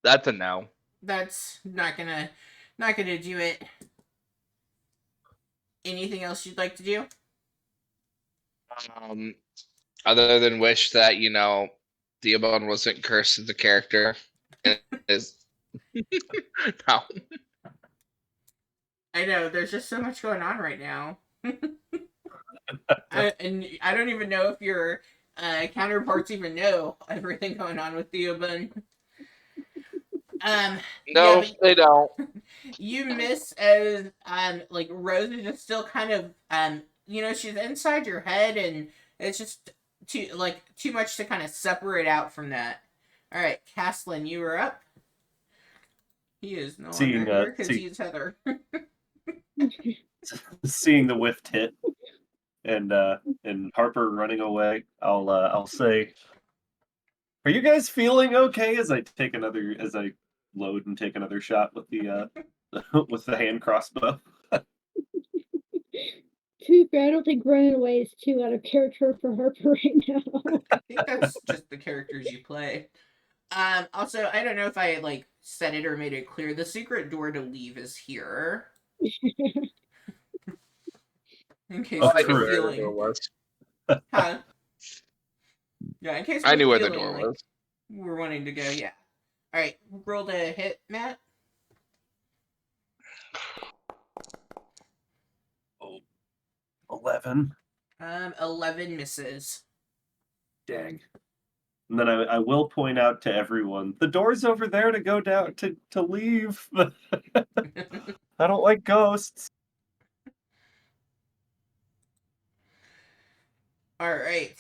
That's a no. That's not gonna do it. Anything else you'd like to do? Other than wish that Theobald wasn't cursed as a character. And is no. I know there's just so much going on right now. And I don't even know if your counterparts even know everything going on with Theobun. No, Yeah, they don't. you miss as like Rose is just still kind of she's inside your head and it's just too much to kind of separate out from that. All right, Caslin, you are up. He is no longer here because he's Heather. Seeing the whiffed hit and Harper running away, I'll say, "Are you guys feeling okay?" As I load and take another shot with the with the hand crossbow. Too fair, I don't think running away is too out of character for Harper right now. I think that's just the characters you play. Also, I don't know if I said it or made it clear. The secret door to leave is here. In case Oh, we're true. Where the door feeling, was. huh? Yeah, in case I we're knew where the feeling door like was. we're wanting to go. Yeah. All right, roll to hit, Matt. Oh, 11. 11 misses. Dang. And then I will point out to everyone, the door's over there to go down to leave. I don't like ghosts. All right.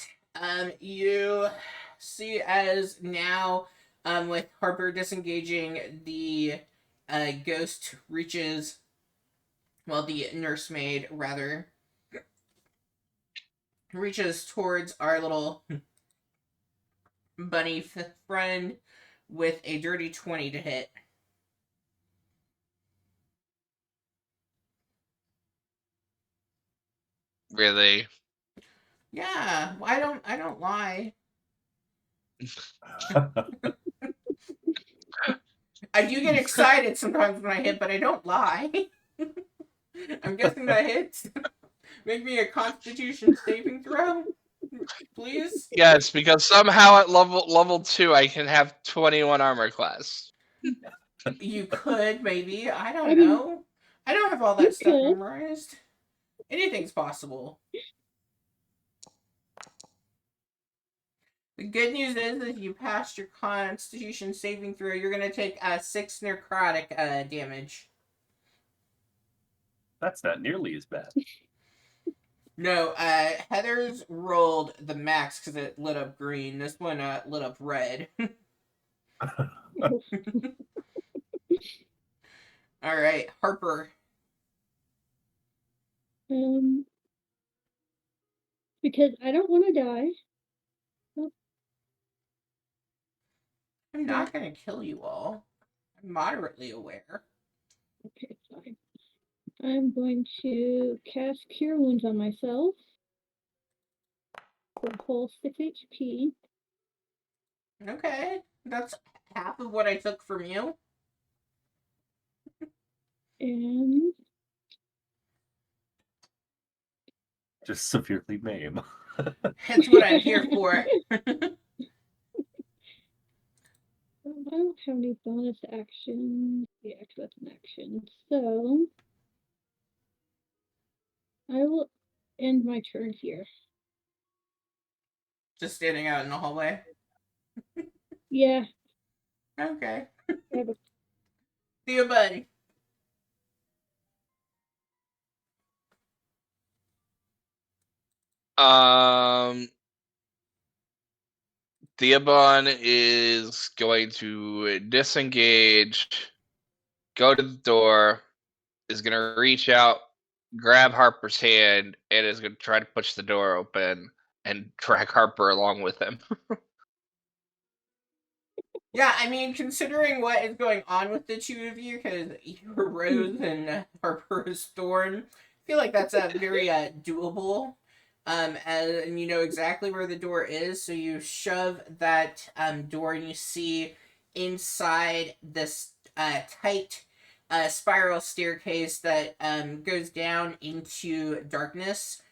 You see as now With Harper disengaging, the ghost reaches, well, the nursemaid, rather, reaches towards our little bunny friend with a dirty 20 to hit. Really? Yeah, I don't lie. I do get excited sometimes when I hit, but I don't lie. I'm guessing that hits. Make me a Constitution saving throw, please. Yes, because somehow at level 2 I can have 21 armor class. You could maybe. I don't I mean, know. I don't have all you that stuff could. memorized. Anything's possible. The good news is, if you passed your Constitution saving throw, you're gonna take 6 necrotic damage. That's not nearly as bad. No, Heather's rolled the max because it lit up green. This one lit up red. All right, Harper. Because I don't want to die. I'm not gonna kill you all. I'm moderately aware. Okay, fine. I'm going to cast Cure Wounds on myself for a whole 6 HP. Okay, that's half of what I took from you. And Just severely maim. That's what I'm here for. I don't have any bonus actions. Yeah, that's an action. So I will end my turn here. Just standing out in the hallway. Yeah. Okay. I have a See you, buddy. Theobon is going to disengage, go to the door, is going to reach out, grab Harper's hand, and is going to try to push the door open and drag Harper along with him. Yeah, I mean, considering what is going on with the two of you, because you're Rose and Harper is Thorn, I feel like that's very doable. And you know exactly where the door is, so you shove that door and you see inside this tight spiral staircase that goes down into darkness.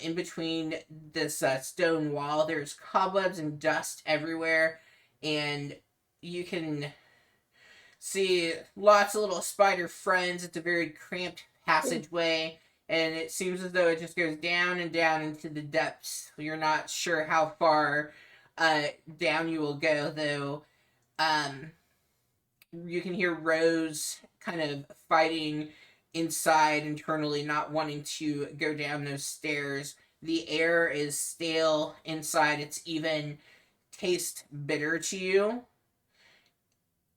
In between this stone wall, there's cobwebs and dust everywhere, and you can see lots of little spider friends. It's a very cramped passageway, and it seems as though it just goes down and down into the depths. You're not sure how far down you will go, though. You can hear Rose kind of fighting inside internally, not wanting to go down those stairs. The air is stale inside. It's even taste bitter to you,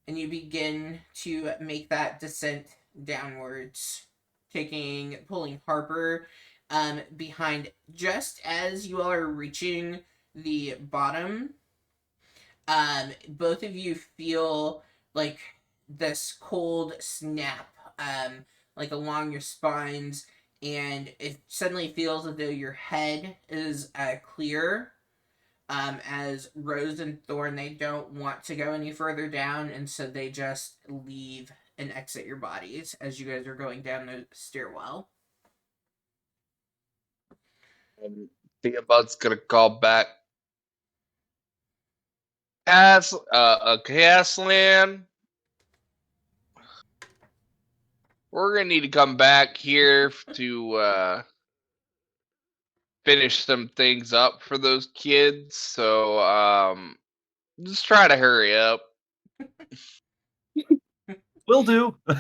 and you begin to make that descent downwards, pulling Harper behind. Just as you all are reaching the bottom, both of you feel like this cold snap, like along your spines, and it suddenly feels as though your head is clear. As Rose and Thorn, they don't want to go any further down, and so they just leave and exit your bodies as you guys are going down the stairwell. Theobon's going to call back. Casslan, we're going to need to come back here to finish some things up for those kids. So just try to hurry up. Will do. All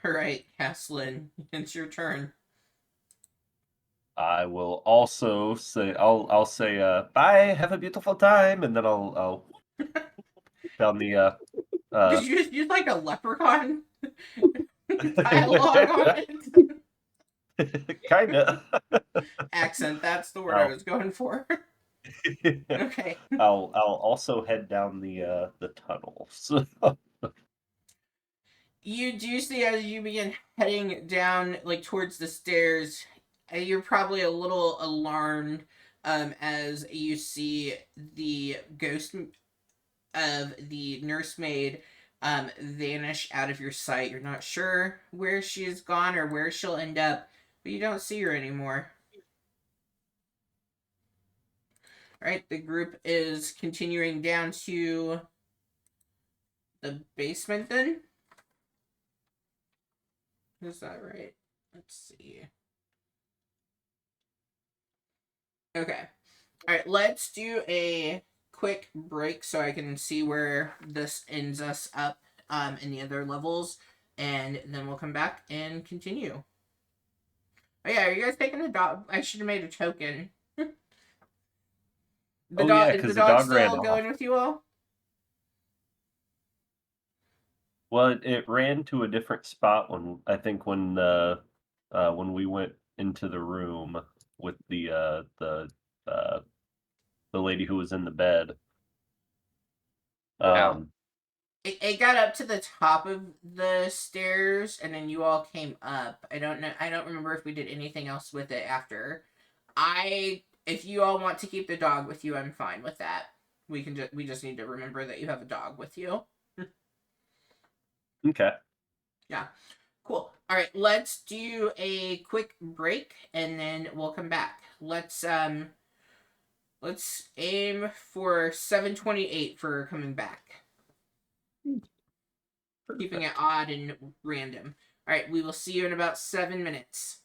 right, Caslin, it's your turn. I will also say I'll say bye, have a beautiful time, and then I'll down the Did you just use like a leprechaun dialogue on it? kinda. Accent, that's the word I was going for. Okay. I'll also head down the tunnels. You do see as you begin heading down like towards the stairs, you're probably a little alarmed as you see the ghost of the nursemaid vanish out of your sight. You're not sure where she's gone or where she'll end up, but you don't see her anymore. Right, the group is continuing down to the basement then. Is that right? Let's see. Okay. All right, let's do a quick break so I can see where this ends us up in the other levels, and then we'll come back and continue. Oh yeah, are you guys taking the dog? I should have made a token. The Oh, dog yeah, is the 'cause the dog dog ran still off. going with you all? Well, it ran to a different spot when I think when we went into the room with uh the lady who was in the bed. Yeah. It got up to the top of the stairs, and then you all came up. I don't know. I don't remember if we did anything else with it after. If you all want to keep the dog with you, I'm fine with that. We just need to remember that you have a dog with you. Okay. Yeah. Cool. All right, let's do a quick break and then we'll come back. Let's aim for 7:28 for coming back. Keeping it odd and random. All right, we will see you in about 7 minutes.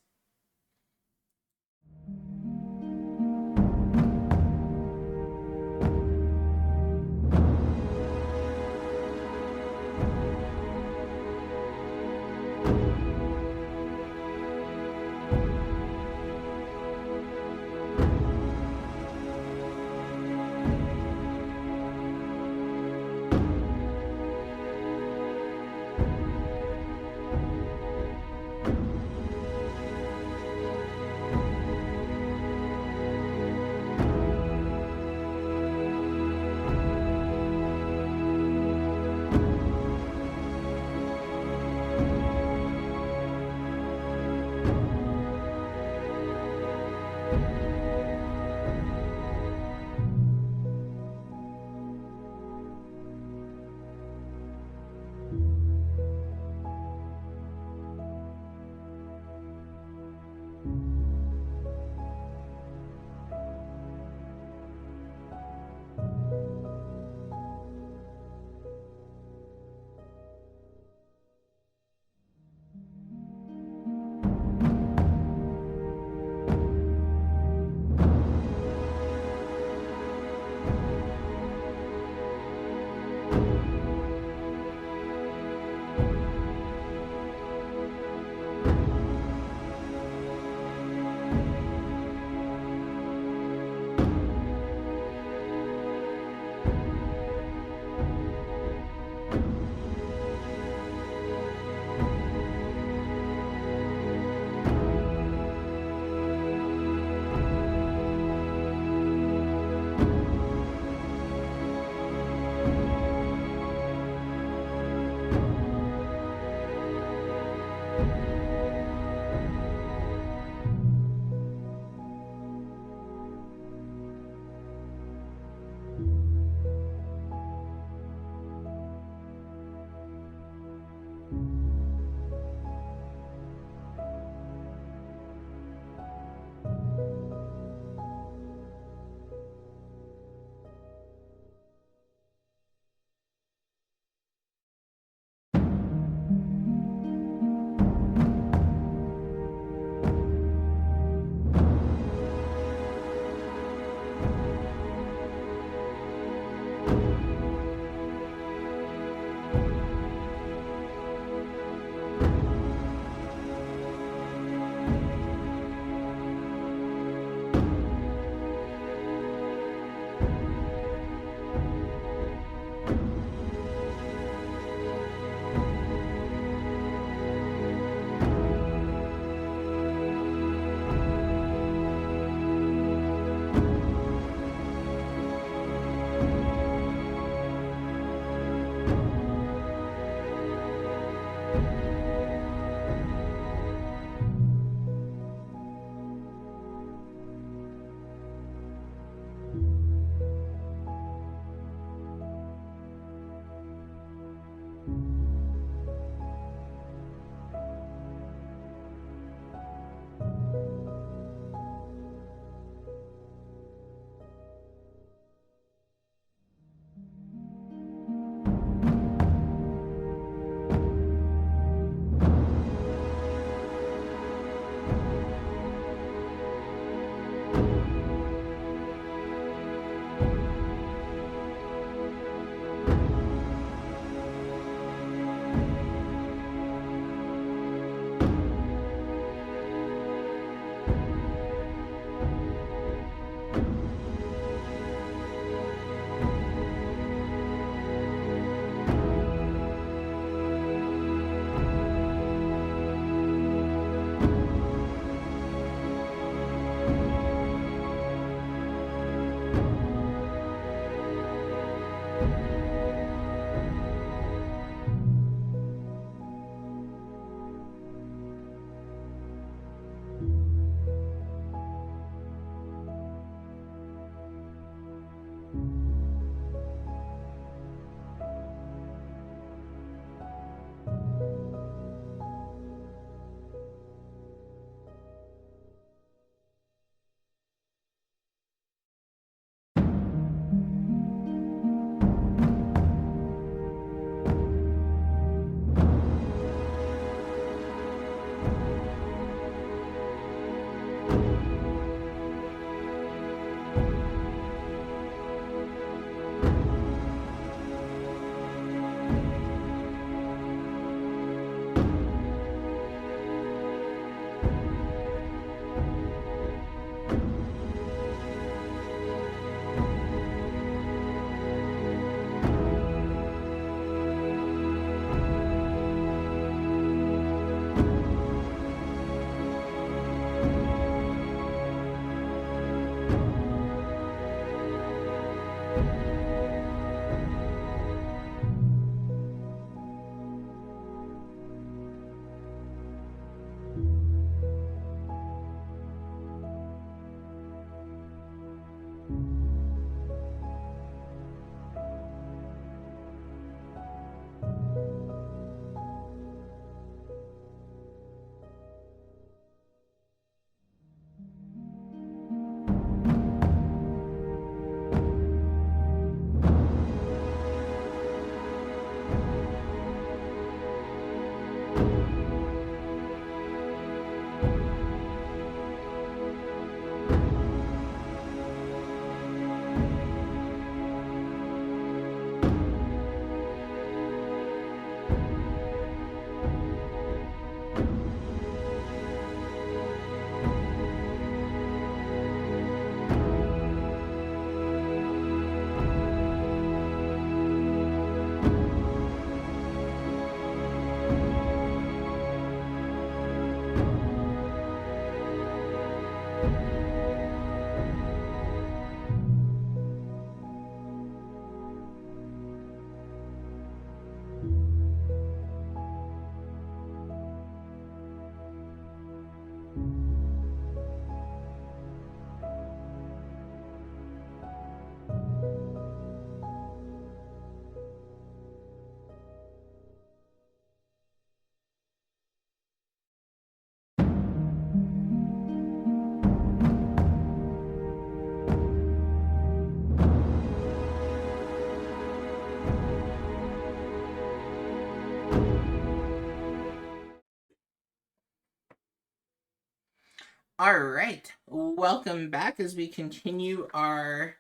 All right, welcome back as we continue our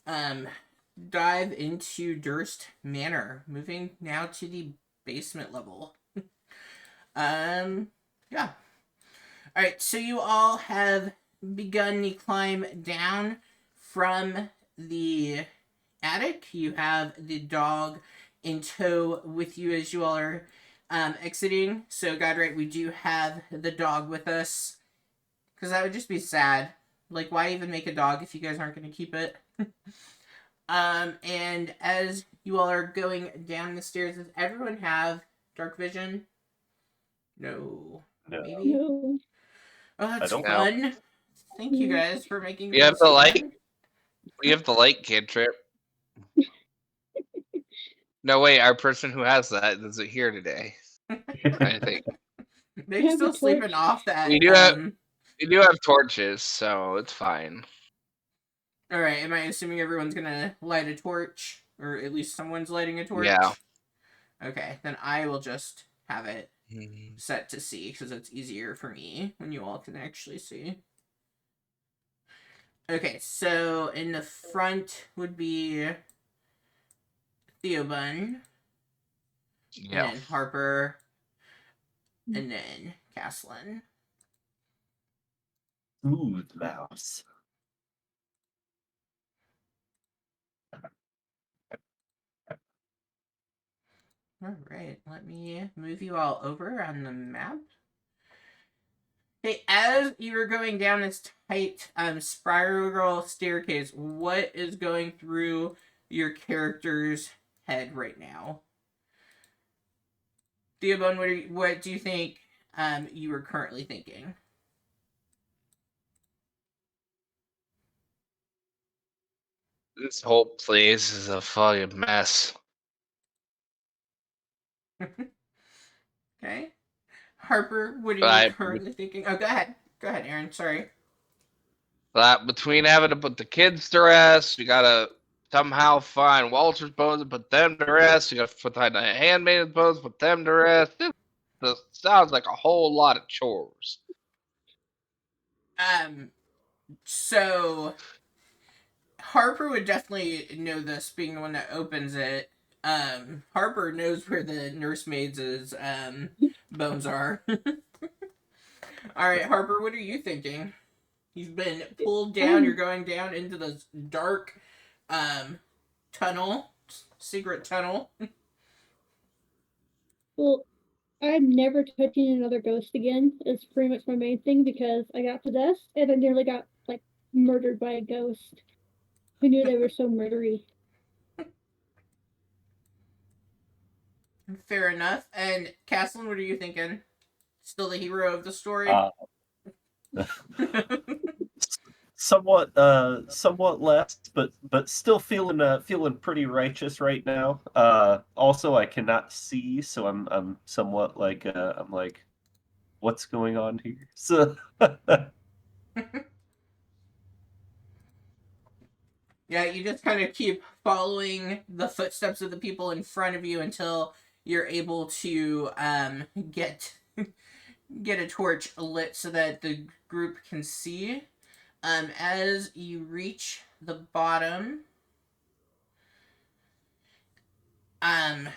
dive into Durst Manor. Moving now to the basement level. Yeah. All right, so you all have begun the climb down from the attic. You have the dog in tow with you as you all are exiting. So, Godright, we do have the dog with us. Because that would just be sad. Like, why even make a dog if you guys aren't going to keep it? And as you all are going down the stairs, does everyone have dark vision? No. No. Maybe? No. Oh, that's don't know. fun. Thank you guys for making We have things the so light. fun. We have the light cantrip. No, wait, our person who has that isn't here today. I think They're have still a sleeping torch. off that. we do have torches, so it's fine. Alright, am I assuming everyone's gonna light a torch? Or at least someone's lighting a torch? Yeah. Okay, then I will just have it set to see, because it's easier for me when you all can actually see. Okay, so in the front would be Theobun, Yeah. and then Harper, and then Caslin. Smooth mouse. Alright, let me move you all over on the map. Hey, as you're going down this tight spiral staircase, what is going through your character's head right now? Theobun, what do you think you were currently thinking? This whole place is a fucking mess. Okay. Harper, what are you But currently thinking? Oh, go ahead. Go ahead, Aaron. Sorry. between having to put the kids to rest, we gotta somehow find Walter's bones and put them to rest. We gotta find the handmaid's bones, put them to rest. This sounds like a whole lot of chores. So Harper would definitely know this, being the one that opens it. Harper knows where the nursemaids' bones are. All right, Harper, what are you thinking? You've been pulled down. You're going down into this dark tunnel, secret tunnel. Well, I'm never touching another ghost again. Is pretty much my main thing because I got possessed and I nearly got like murdered by a ghost. Who knew they were so murdery? Fair enough. And Caslin, what are you thinking? Still the hero of the story? Uh, somewhat less, but still feeling pretty righteous right now. Also I cannot see, so I'm somewhat like I'm like, what's going on here? So Yeah, you just kind of keep following the footsteps of the people in front of you until you're able to get a torch lit so that the group can see. As you reach the bottom, um,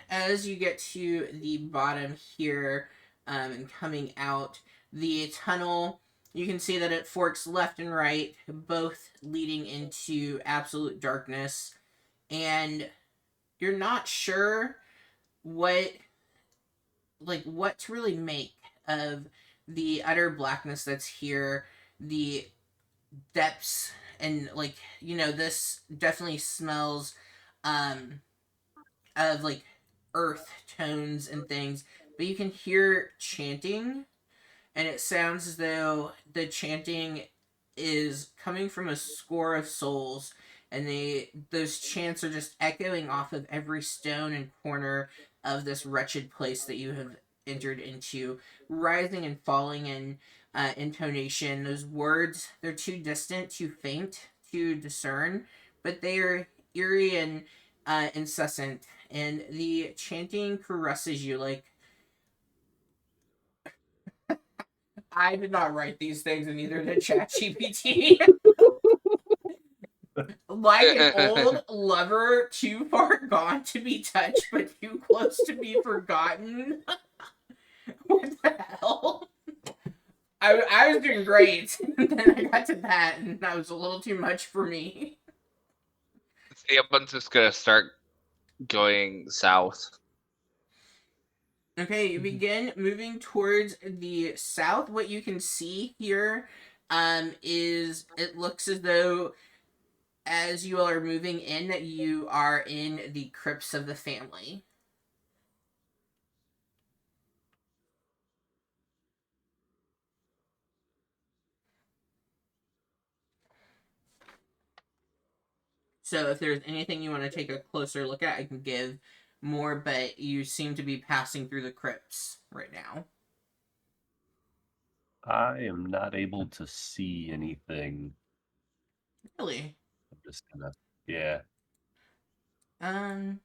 as you get to the bottom here, and coming out the tunnel, you can see that it forks left and right, both leading into absolute darkness, and you're not sure what what to really make of the utter blackness that's here, the depths, and this definitely smells um of earth tones and things, but you can hear chanting, and it sounds as though the chanting is coming from a score of souls, and those chants are just echoing off of every stone and corner of this wretched place that you have entered into, rising and falling in intonation. Those words, they're too distant, too faint to discern, but they are eerie and incessant, and the chanting caresses you like I did not write these things, and neither did ChatGPT. Like an old lover, too far gone to be touched, but too close to be forgotten. What the hell? I was doing great. Then I got to that, and that was a little too much for me. The ambulance is gonna start going south. Okay, you begin moving towards the south. What you can see here is it looks as though as you all are moving in, that you are in the crypts of the family. So if there's anything you want to take a closer look at, I can give more, but you seem to be passing through the crypts right now. I am not able to see anything. Really? I'm just gonna, yeah. Can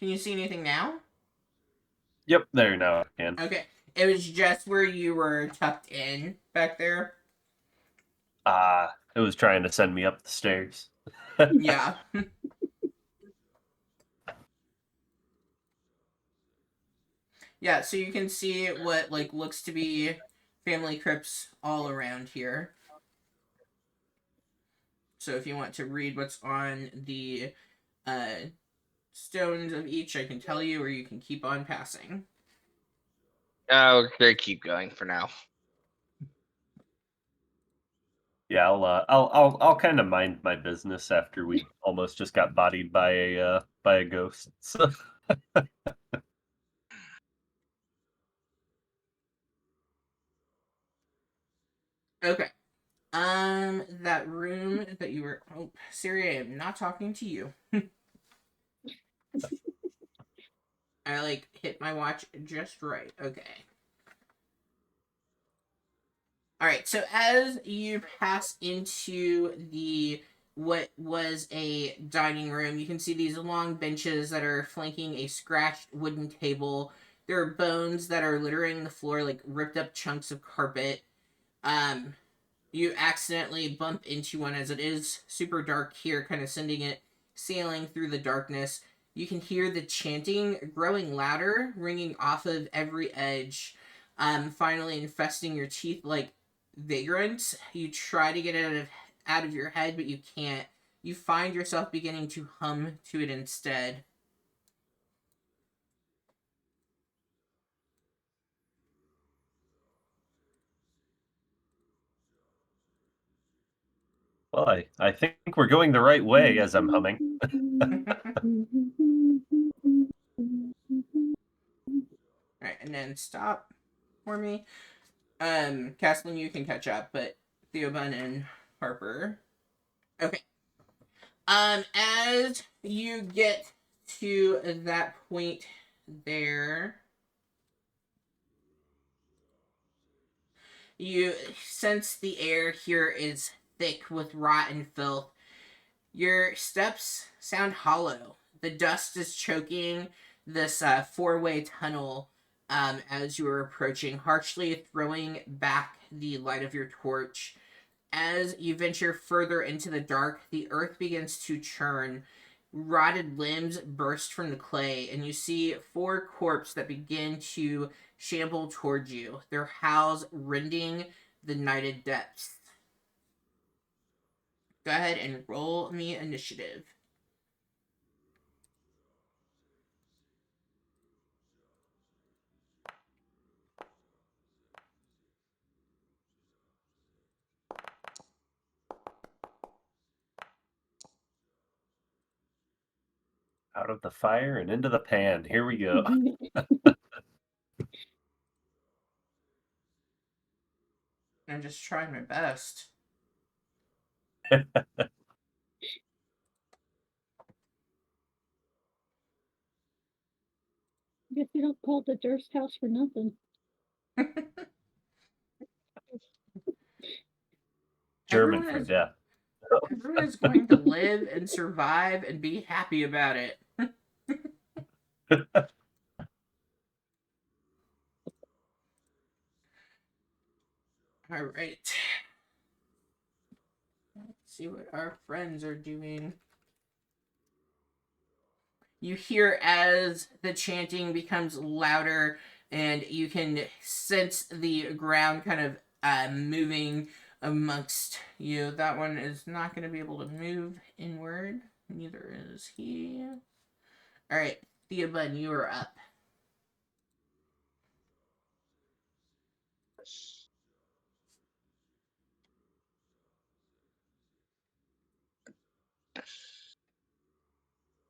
you see anything now? Yep, there now I can. Okay. It was just where you were tucked in back there. It was trying to send me up the stairs. Yeah. Yeah, so you can see what looks to be family crypts all around here. So if you want to read what's on the stones of each, I can tell you, or you can keep on passing. Okay, keep going for now. Yeah, I'll kind of mind my business after we almost just got bodied by a ghost. So. Okay. That room that you were. Oh, Siri, I am not talking to you. I hit my watch just right. Okay. All right. So as you pass into the what was a dining room, you can see these long benches that are flanking a scratched wooden table. There are bones that are littering the floor, like ripped up chunks of carpet. Um, You accidentally bump into one as it is super dark here, kind of sending it sailing through the darkness. You can hear the chanting growing louder, ringing off of every edge, finally infesting your teeth like vagrants. You try to get it out of your head, but you can't. You find yourself beginning to hum to it instead. Well, I think we're going the right way as I'm humming. Alright, and then stop for me. Castling, you can catch up, but Theobun and Harper. Okay. As you get to that point there, you sense the air here is thick with rot and filth. Your steps sound hollow. The dust is choking this four-way tunnel as you are approaching, harshly throwing back the light of your torch. As you venture further into the dark, the earth begins to churn. Rotted limbs burst from the clay, and you see four corpses that begin to shamble toward you, their howls rending the nighted depths. Go ahead and roll me initiative. Out of the fire and into the pan. Here we go. I'm just trying my best. I guess we don't call it the Durst house for nothing. German Everyone food, is, yeah. everyone is going to live and survive and be happy about it. All right. Let's see what our friends are doing. You hear as the chanting becomes louder, and you can sense the ground kind of moving amongst you. That one is not going to be able to move inward. Neither is he. All right, Theobun, you are up.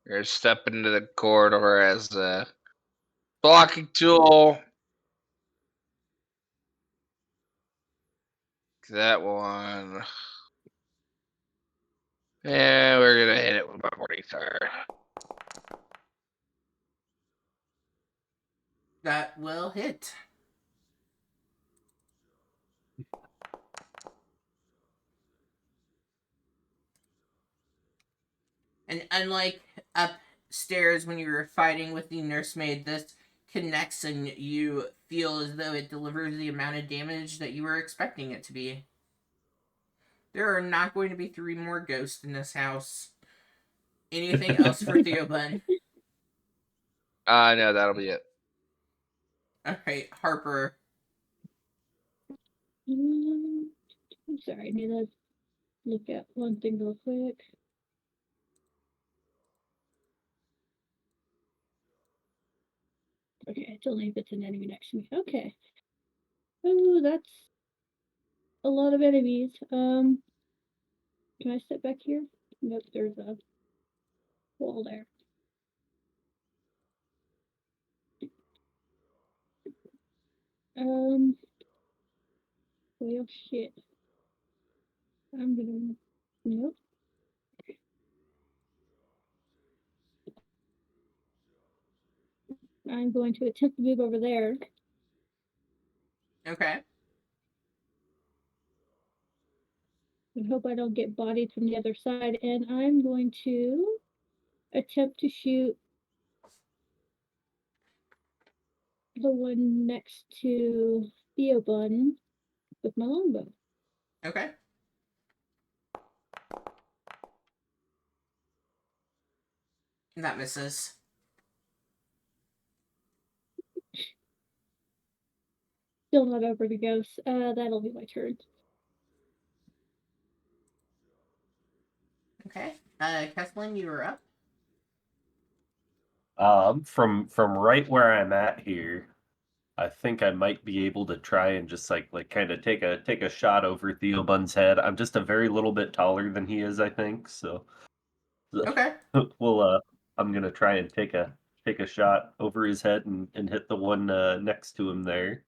You're gonna step into the corridor as a blocking tool. That one. Yeah, we're gonna hit it with my Morningstar. That will hit. And unlike upstairs when you were fighting with the nursemaid, this connects and you feel as though it delivers the amount of damage that you were expecting it to be. There are not going to be 3 more ghosts in this house. Anything else for Theobun? No, that'll be it. Alright, Harper. I'm sorry, I need to look at one thing real quick. Okay, it's only if it's an enemy next to me. Okay. Oh, that's a lot of enemies. Can I step back here? Nope, there's a wall there. Well, shit. I'm gonna. Nope. I'm going to attempt to move over there. Okay. And hope I don't get bodied from the other side. And I'm going to attempt to shoot the one next to Theobun with my longbow. Okay. That misses. Still not over the ghost. That'll be my turn. Okay. Kesslin, you are up. From right where I'm at here, I think I might be able to try and just like kind of take a shot over Theobun's head. I'm just a very little bit taller than he is, I think. So Okay. we'll I'm gonna try and take a shot over his head and hit the one next to him there.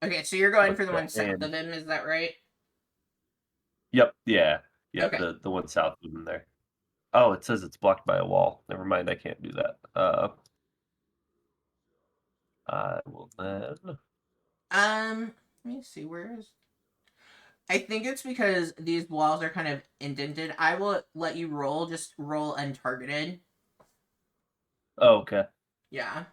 Okay, so you're going But, for the one south and of him, is that right? yep, yeah, Okay. the one south of him there. Oh, it says it's blocked by a wall. Never mind, I can't do that. I will then. Let me see, where is... I think it's because these walls are kind of indented. I will let you roll, just roll untargeted. Oh, okay. Yeah.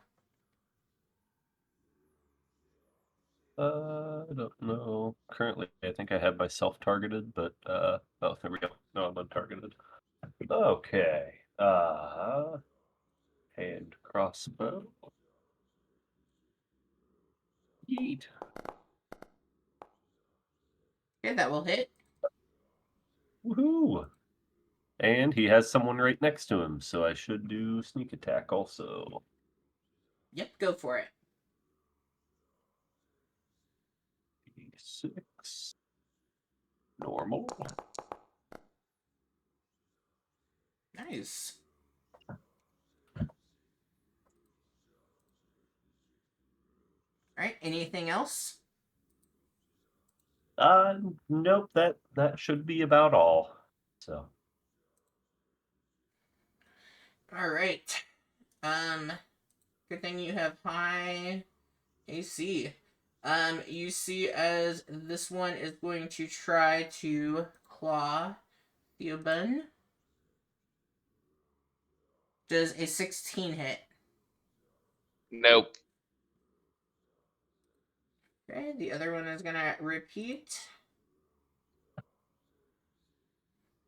I don't know. Currently, I think I have myself targeted, but oh, there we go. No, I'm untargeted. Okay. Hand crossbow. Yeet. Okay, that will hit. Woohoo! And he has someone right next to him, so I should do sneak attack also. Yep, go for it. 6. Normal. Nice. Alright, anything else? Nope, that should be about all. So. Alright. Good thing you have high AC. You see as this one is going to try to claw Theobun. Does a 16 hit? Nope. Okay, the other one is gonna repeat.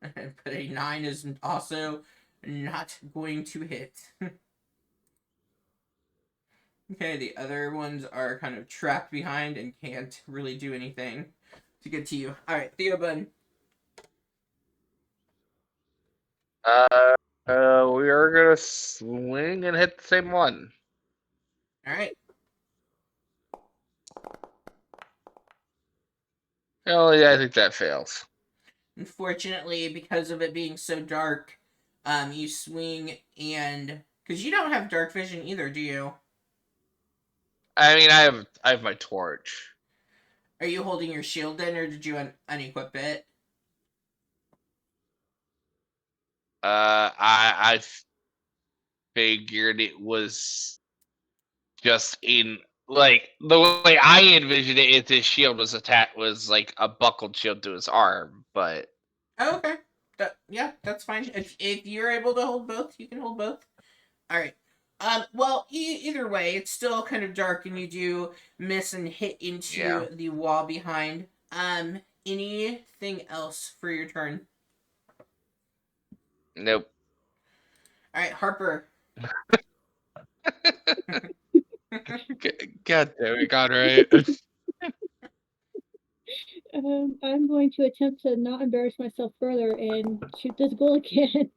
But a 9 is also not going to hit. Okay, the other ones are kind of trapped behind and can't really do anything to get to you. Alright, Theobun. We are gonna swing and hit the same one. Alright. Oh, yeah, I think that fails. Unfortunately, because of it being so dark, you swing and... Because you don't have dark vision either, do you? I mean, I have my torch. Are you holding your shield then, or did you unequip it? I figured it was just in like the way I envisioned it. If his shield was attached, was like a buckled shield to his arm, but Oh, okay. Yeah, that's fine. If you're able to hold both, you can hold both. All right. Well, either way, it's still kind of dark, and you do miss and hit into yeah, the wall behind. Anything else for your turn? nope. All right, Harper. God damn it, God, right? I'm going to attempt to not embarrass myself further and shoot this ghoul again.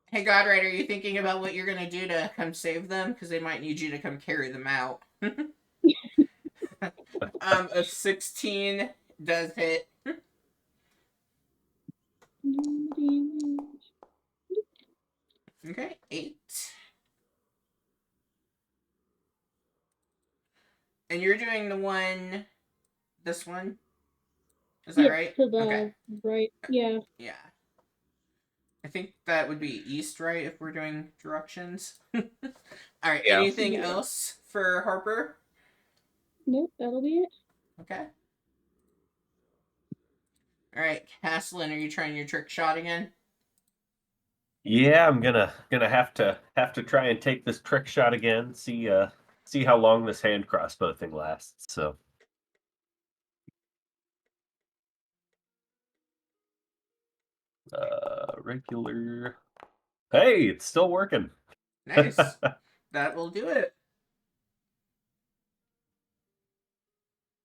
Hey, Godright, are you thinking about what you're gonna do to come save them? Because they might need you to come carry them out. A 16 does hit. Okay, 8. And you're doing the one, this one? Is that Yes, right? to the Okay. right. Yeah. Yeah. I think that would be east, right? If we're doing directions. All right. Yeah. Anything Yeah. else for Harper? Nope, that'll be it. Okay. All right, Caslin, are you trying your trick shot again? Yeah, I'm gonna have to try and take this trick shot again. See how long this hand crossbow thing lasts. So Regular. Hey, it's still working. Nice. That will do it.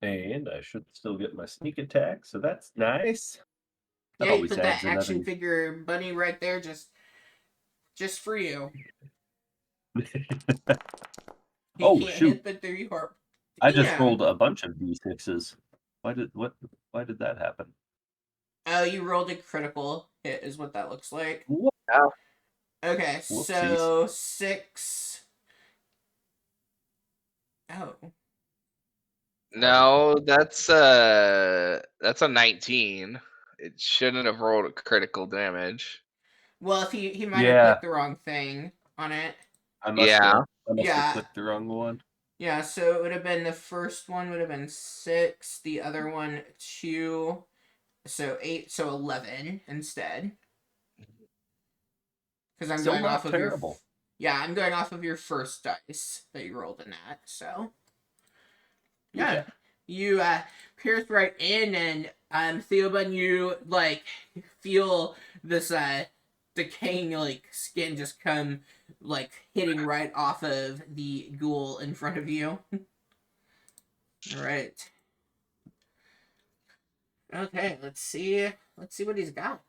And I should still get my sneak attack, so that's nice. That Yeah, you always put that adds action another. figure bunny right there just for you. He Oh, can't shoot. hit the 3 harp. I just Damn. rolled a bunch of d6s. Why did that happen? Oh, you rolled a critical hit is what that looks like. What? Okay, Whoopsies. so 6. Oh. No, that's a 19. It shouldn't have rolled a critical damage. Well, if he might have Yeah, clicked the wrong thing on it. I must Yeah. have. I must Yeah. have clicked the wrong one. Yeah, so it would have been the first one would have been 6, the other one 2, so 8, so 11 instead. Because I'm Still going not off of terrible. your. Yeah, I'm going off of your first dice that you rolled in that. So yeah, Okay. you pierce right in, and Theobald, you like feel this decaying like skin just come like hitting right off of the ghoul in front of you. All right. Okay, let's see. Let's see what he's got.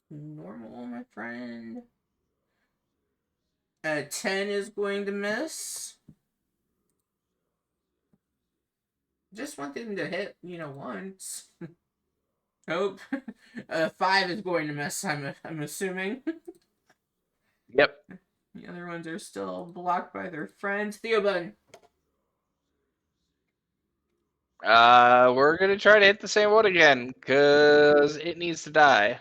Normal, my friend. 10 is going to miss. Just want him to hit, once. Nope. 5 is going to miss, I'm assuming. Yep. The other ones are still blocked by their friends. Theobald. We're gonna try to hit the same one again, cause it needs to die.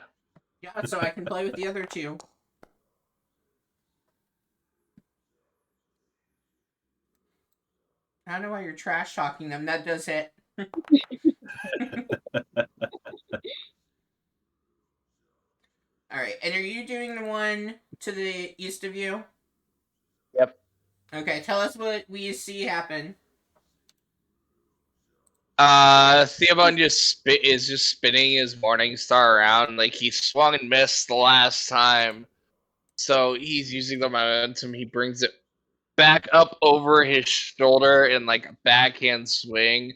Yeah, so I can play with the other 2. I don't know why you're trash talking them. That does hit. Alright, and are you doing the one to the east of you? Yep. Okay, tell us what we see happen. Theobald is just spinning his morning star around like he swung and missed the last time. So he's using the momentum. He brings it back up over his shoulder in like a backhand swing,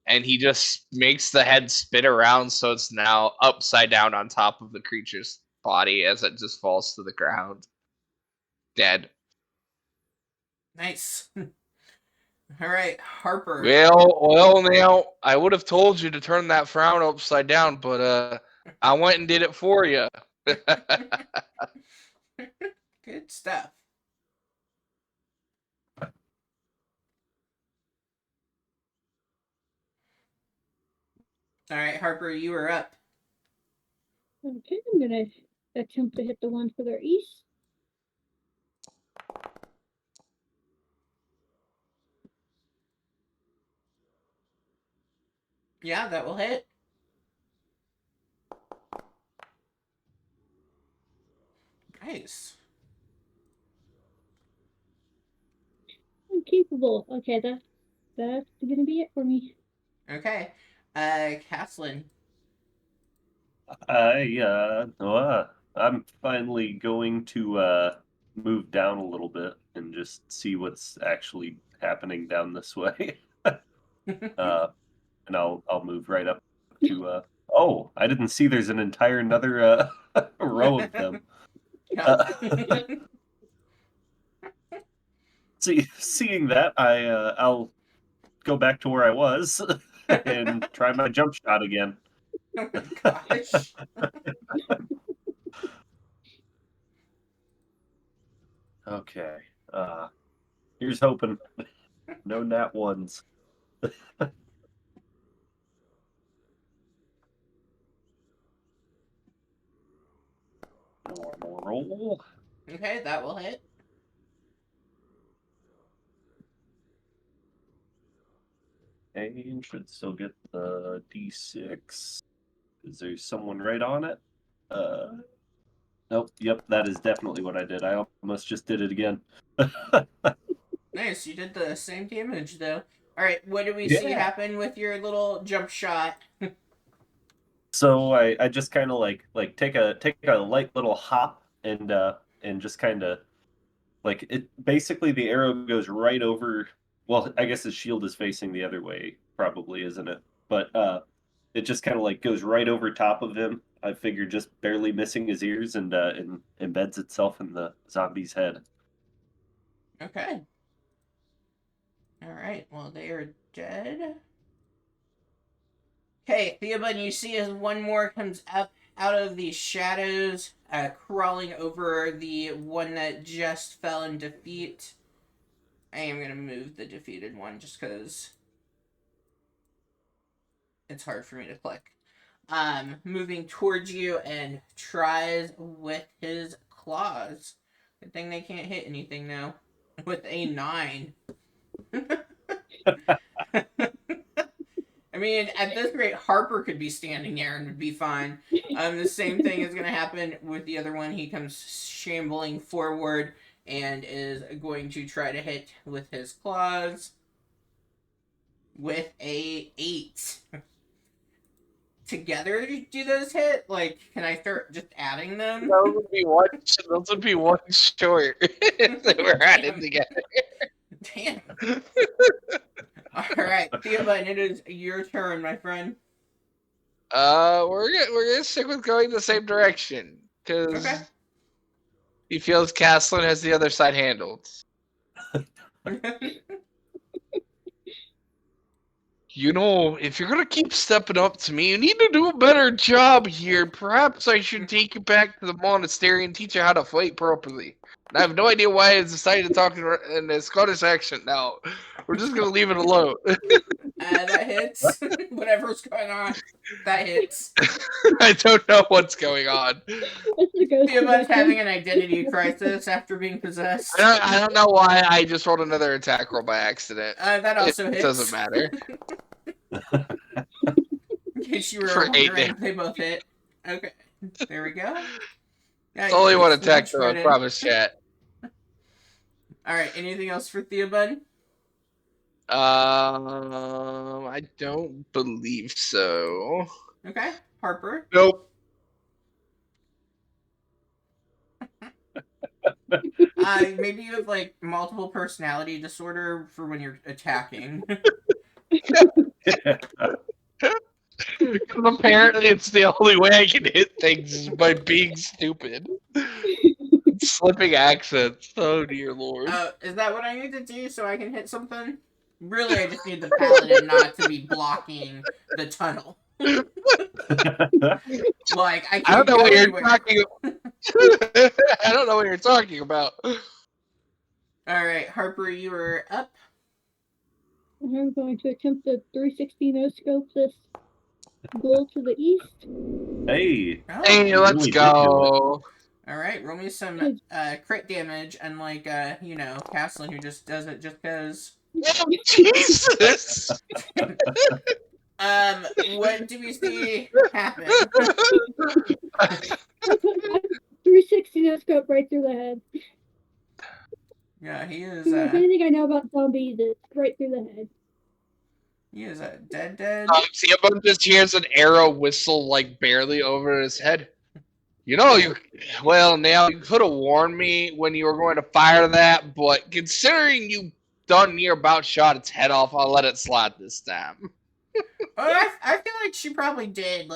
and he just makes the head spin around so it's now upside down on top of the creature's body as it just falls to the ground. Dead. Nice. Alright, Harper. Well, now I would have told you to turn that frown upside down, but I went and did it for you. Good stuff. Alright, Harper, you are up. Okay, I'm gonna attempt to hit the one for their east. Yeah, that will hit. Nice. I'm capable. Okay, that's gonna be it for me. Okay. Caslin. I'm finally going to move down a little bit and just see what's actually happening down this way. And I'll move right up to oh, I didn't see there's an entire another row of them. Seeing that, I'll go back to where I was and try my jump shot again. Oh my gosh. Okay. Here's hoping. No nat ones. Normal roll. Okay, that will hit. And should still get the D6. Is there someone right on it? Nope. Yep, that is definitely what I did. I almost just did it again. Nice, you did the same damage though. Alright, what do we see Yeah. happen with your little jump shot? So I just kind of like take a light little hop and just kind of like it. Basically, the arrow goes right over. Well, I guess his shield is facing the other way, probably, isn't it? But it just kind of like goes right over top of him. I figure just barely missing his ears and embeds itself in the zombie's head. Okay. All right. Well, they are dead. Okay, Theobald, you see as one more comes up out of the shadows, crawling over the one that just fell in defeat. I am going to move the defeated one just because it's hard for me to click. Moving towards you and tries with his claws. Good thing they can't hit anything now. With a 9. I mean, at this rate, Harper could be standing there and would be fine. The same thing is going to happen with the other one. He comes shambling forward and is going to try to hit with his claws with a 8. Together, do those hit? Like, can I start just adding them? Those would be one. Those would be one short if they were added together. Damn. Alright, Theobald, it is your turn, my friend. We're gonna stick with going the same direction because Okay. he feels Caslin has the other side handled. You know, if you're gonna keep stepping up to me, you need to do a better job here. Perhaps I should take you back to the monastery and teach you how to fight properly. And I have no idea why I decided to talk in a Scottish accent now. We're just gonna leave it alone. That hits. Whatever's going on, that hits. I don't know what's going on. It's the ghost Theobald's possession. having an identity crisis after being possessed. I don't know why I just rolled another attack roll by accident. That also It hits. doesn't matter. In case you were For 8 wondering, damage. they both hit. Okay, there we go. Yeah, It's only you one just attack smash though, right I in. promise, chat. Alright, anything else for Theobald? I don't believe so. Okay, Harper. Nope. Maybe you have like multiple personality disorder for when you're attacking. Because apparently it's the only way I can hit things is by being stupid. Slipping accents. Oh dear lord. Is that what I need to do so I can hit something? Really, I just need the paladin not to be blocking the tunnel. Like, I I can't don't know go what you're anywhere. talking I don't know what you're talking about. Alright, Harper, you are up. I'm going to attempt the 360 no scope this goal to the east. Hey, Oh. Hey, let's really did do go. Alright, roll me some crit damage, unlike, Caslin, who just does it just because. Oh, Jesus! What do we see happen? 360 no scope right through the head. Yeah, he is, If anything I know about zombies, it's right through the head. he is a dead. Theobald just hears an arrow whistle like barely over his head. You know, now you could have warned me when you were going to fire that, but considering you done near about shot its head off, I'll let it slide this time. Oh, I feel like she probably did,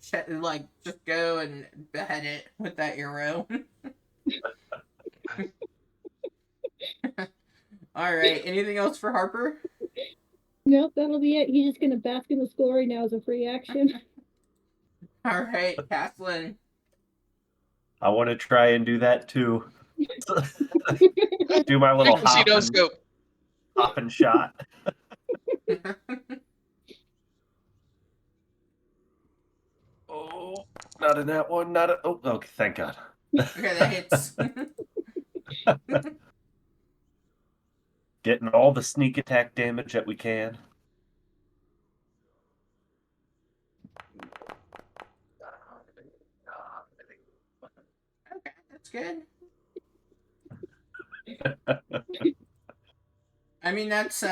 just go and behead it with that arrow. Alright, anything else for Harper? Nope, that'll be it. He's just gonna bask in the glory now as a free action. Alright, Caslin. I want to try and do that too. Do my little hop and shot. Oh, not in that one. Not a. Oh, okay. Thank God. Okay, that hits. Getting all the sneak attack damage that we can. Okay, that's good. I mean, that's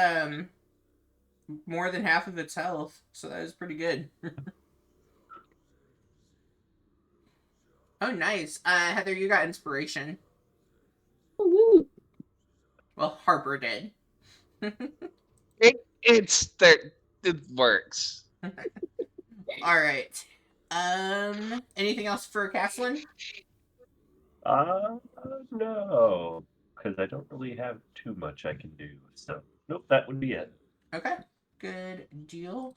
more than half of its health, so that is pretty good. Oh, nice. Heather, you got inspiration. Oh, woo. Well, Harper did. It's there. It works. All right. Anything else for Caslin? No, because I don't really have too much I can do. So, nope, that would be it. Okay. Good deal.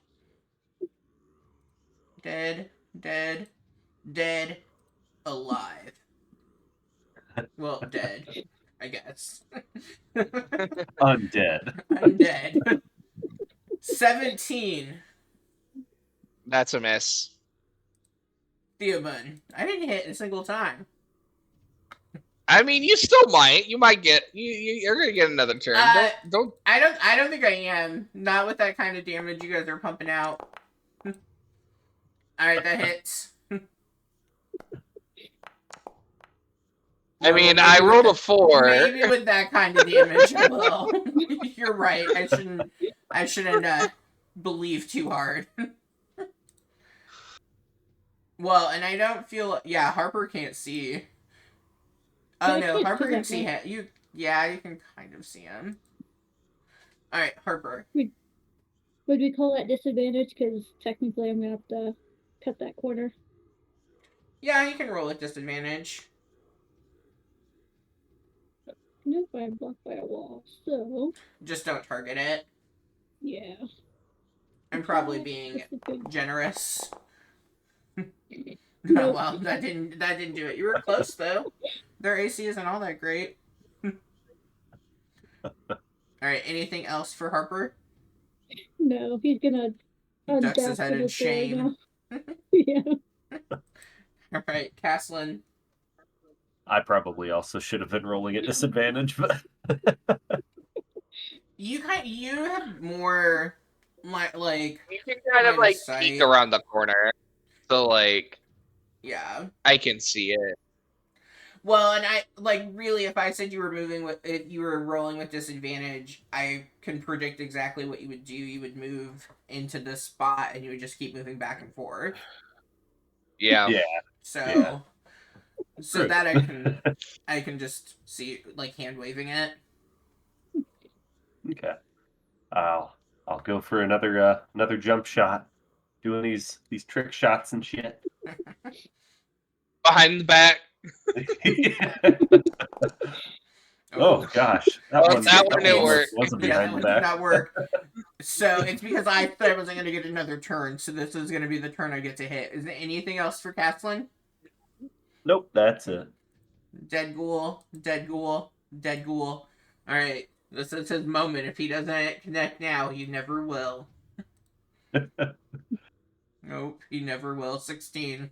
Dead, dead, dead, alive. Well, dead, I guess. Undead. Undead. 17. That's a miss. Theobun. I didn't hit a single time. I mean, you still might. You might get. You're gonna get another turn. Don't. I don't think I am. Not with that kind of damage you guys are pumping out. Alright, that hits. I mean, Well, I maybe rolled a with 4. Maybe with that kind of damage, I will. You're right. I shouldn't believe too hard. Well, and I don't feel. Yeah, Harper can't see. Oh I no, can't Harper see can that see guy. him. Yeah, you can kind of see him. All right, Harper. Would we call that disadvantage? Because technically I'm gonna have to cut that corner. Yeah, you can roll at disadvantage. Nope, I'm blocked by a wall. So Just don't target it. yeah. I'm probably being generous. Nope. Well, that didn't do it. You were close though. Their AC isn't all that great. All right, anything else for Harper? No, he's gonna Ducks his undash head to in the floor shame. now. Yeah. All right, Caslin. I probably also should have been rolling at disadvantage, but You have more like You can kind of line of like sight. peek around the corner, so like Yeah. I can see it. Well, and I like really, if I said you were if you were rolling with disadvantage, I can predict exactly what you would do. You would move into this spot, and you would just keep moving back and forth. Yeah. yeah. So, Yeah. so True. that I can just see like hand waving it. Okay. I'll go for another jump shot, doing these trick shots and shit. Behind the back. Oh gosh, Oh, that one didn't almost work. wasn't Yeah, that behind one the did back. not work. So it's because I thought I wasn't going to get another turn. So this is going to be the turn I get to hit. Is there anything else for Caslin? Nope, that's it. Dead ghoul, dead ghoul, dead ghoul. All right, this is his moment. If he doesn't connect now, he never will. Nope, he never will. 16.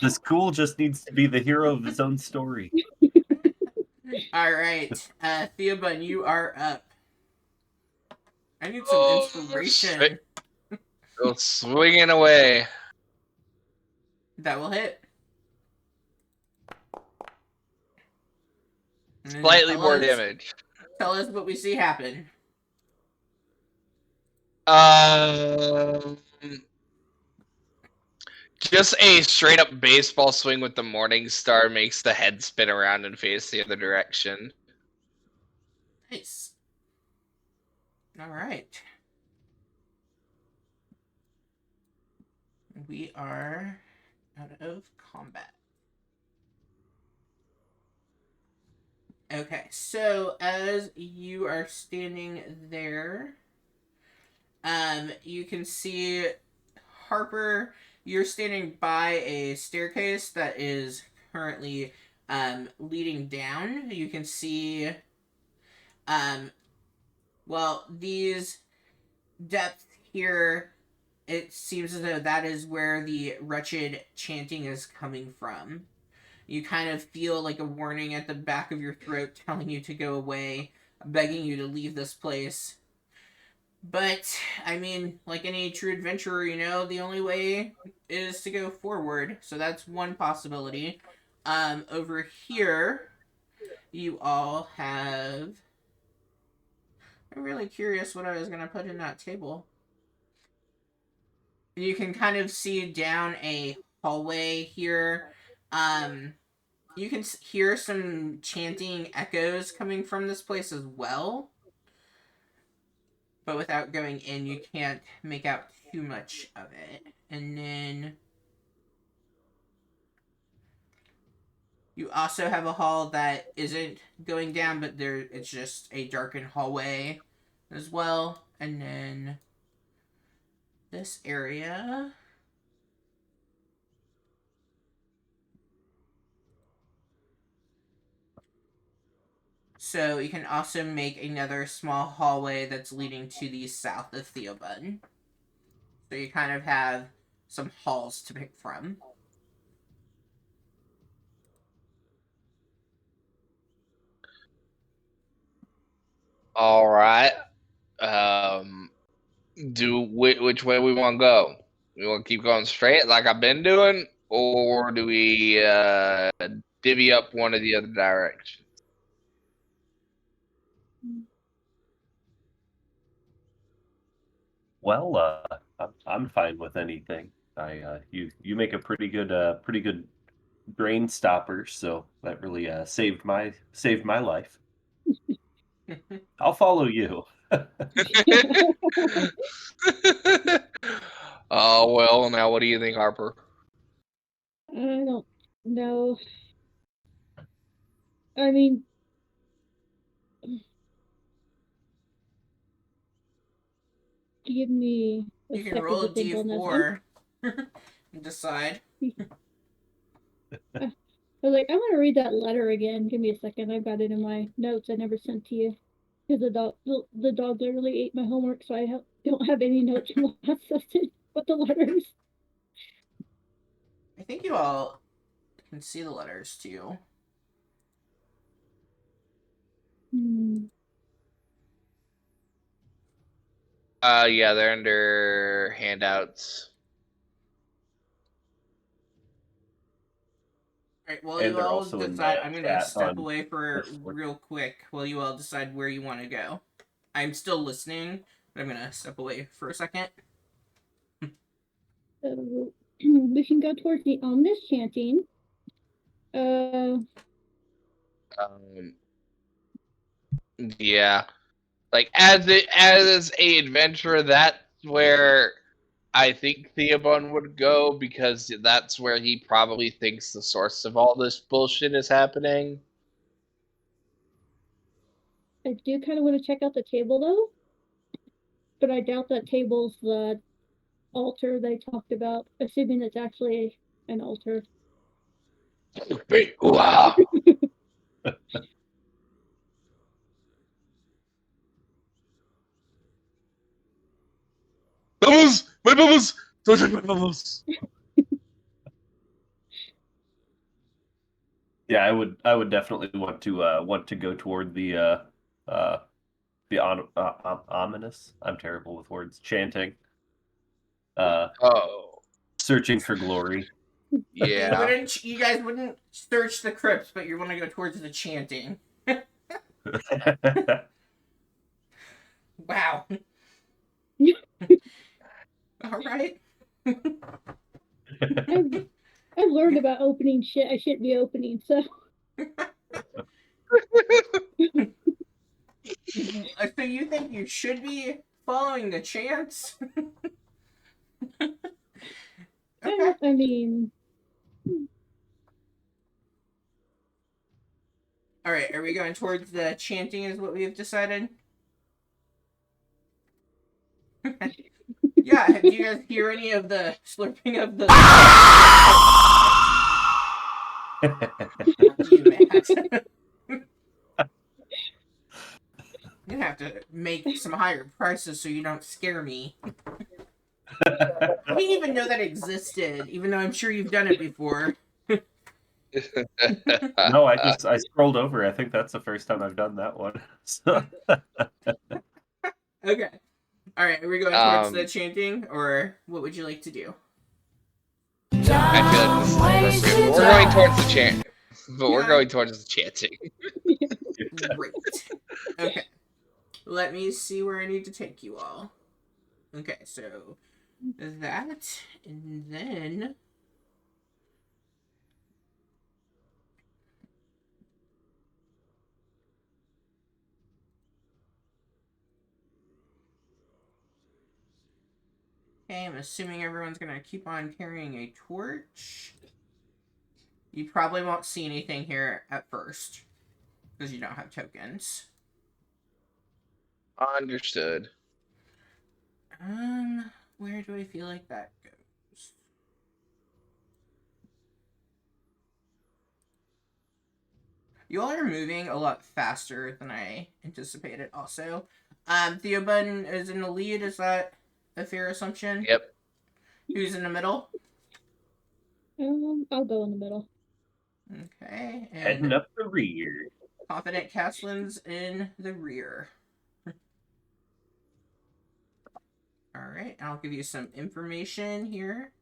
This ghoul just needs to be the hero of his own story. All right, Theobun, you are up. I need some inspiration. Go swinging away. That will hit. And then Slightly more damage. Tell us what we see happen. Just a straight up baseball swing with the Morning Star makes the head spin around and face the other direction. Nice. All right. We are out of combat. Okay, so as you are standing there, you can see Harper. You're standing by a staircase that is currently leading down. You can see, well, these depths here. It seems as though that is where the wretched chanting is coming from. You kind of feel like a warning at the back of your throat telling you to go away, begging you to leave this place. But, I mean, like any true adventurer, the only way is to go forward. So that's one possibility. Over here, you all have... I'm really curious what I was going to put in that table. You can kind of see down a hallway here. You can hear some chanting echoes coming from this place as well. But without going in, you can't make out too much of it. And then you also have a hall that isn't going down, but it's just a darkened hallway as well. And then this area. So you can also make another small hallway that's leading to the south of Theobun. So you kind of have some halls to pick from. All right. Which way we want to go? We want to keep going straight like I've been doing, or do we divvy up one of the other directions? Well, I'm fine with anything. You make a pretty good brain stopper, so that really saved my life. I'll follow you. Oh well, now what do you think, Harper? I don't know. I mean, give me a You can second roll to a think on this. d4 and decide. I was like, I'm gonna read that letter again. Give me a second. I've got it in my notes I never sent to you. Because the dog literally ate my homework, so I don't have any notes from last session but the letters. I think you all can see the letters too. Yeah, they're under handouts. Alright, well, And you they're all also in decide. the I'm gonna chat step on away for Discord. real quick while you all decide where you want to go. I'm still listening, but I'm gonna step away for a second. We can go towards the ominous chanting. Yeah, like as a adventurer, that's where I think Theobon would go, because that's where he probably thinks the source of all this bullshit is happening. I do kind of want to check out the table though, but I doubt that table's the altar they talked about, assuming it's actually an altar. Wow. Bubbles! My bubbles! Don't take my bubbles! Yeah, I would definitely want to go toward the ominous. I'm terrible with words. Chanting. Oh, Searching for glory. yeah. You guys wouldn't search the crypts, but you want to go towards the chanting. Wow. All right. I've learned about opening shit I shouldn't be opening, so. So you think you should be following the chants? Okay. I mean, All right. Are we going towards the chanting? Is what we've decided. Yeah. Do you guys hear any of the slurping of the? You Matt. You have to make some higher prices so you don't scare me. I didn't even know that existed, even though I'm sure you've done it before. No, I scrolled over. I think that's the first time I've done that one. So, Okay. All right. Are we going towards the chanting, or what would you like to do? I feel like this is appropriate. We're going towards the chant, but we're going towards the chanting. Great. Okay. Let me see where I need to take you all. Okay, so that, and then okay, I'm assuming everyone's gonna keep on carrying a torch. You probably won't see anything here at first because you don't have tokens. Understood. Where do I feel like that goes? You all are moving a lot faster than I anticipated. Also, Theobun is in the lead. Is that a fair assumption? Yep. Who's in the middle? I'll go in the middle. Okay, Heading and up the rear. Confident Castlin's in the rear. All right, I'll give you some information here.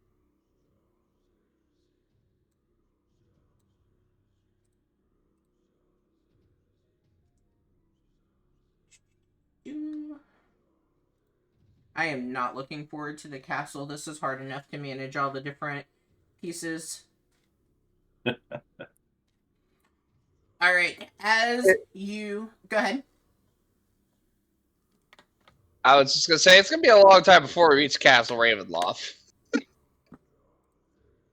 I am not looking forward to the castle. This is hard enough to manage all the different pieces. All right, as you go ahead. I was just gonna say it's gonna be a long time before we reach Castle Ravenloft.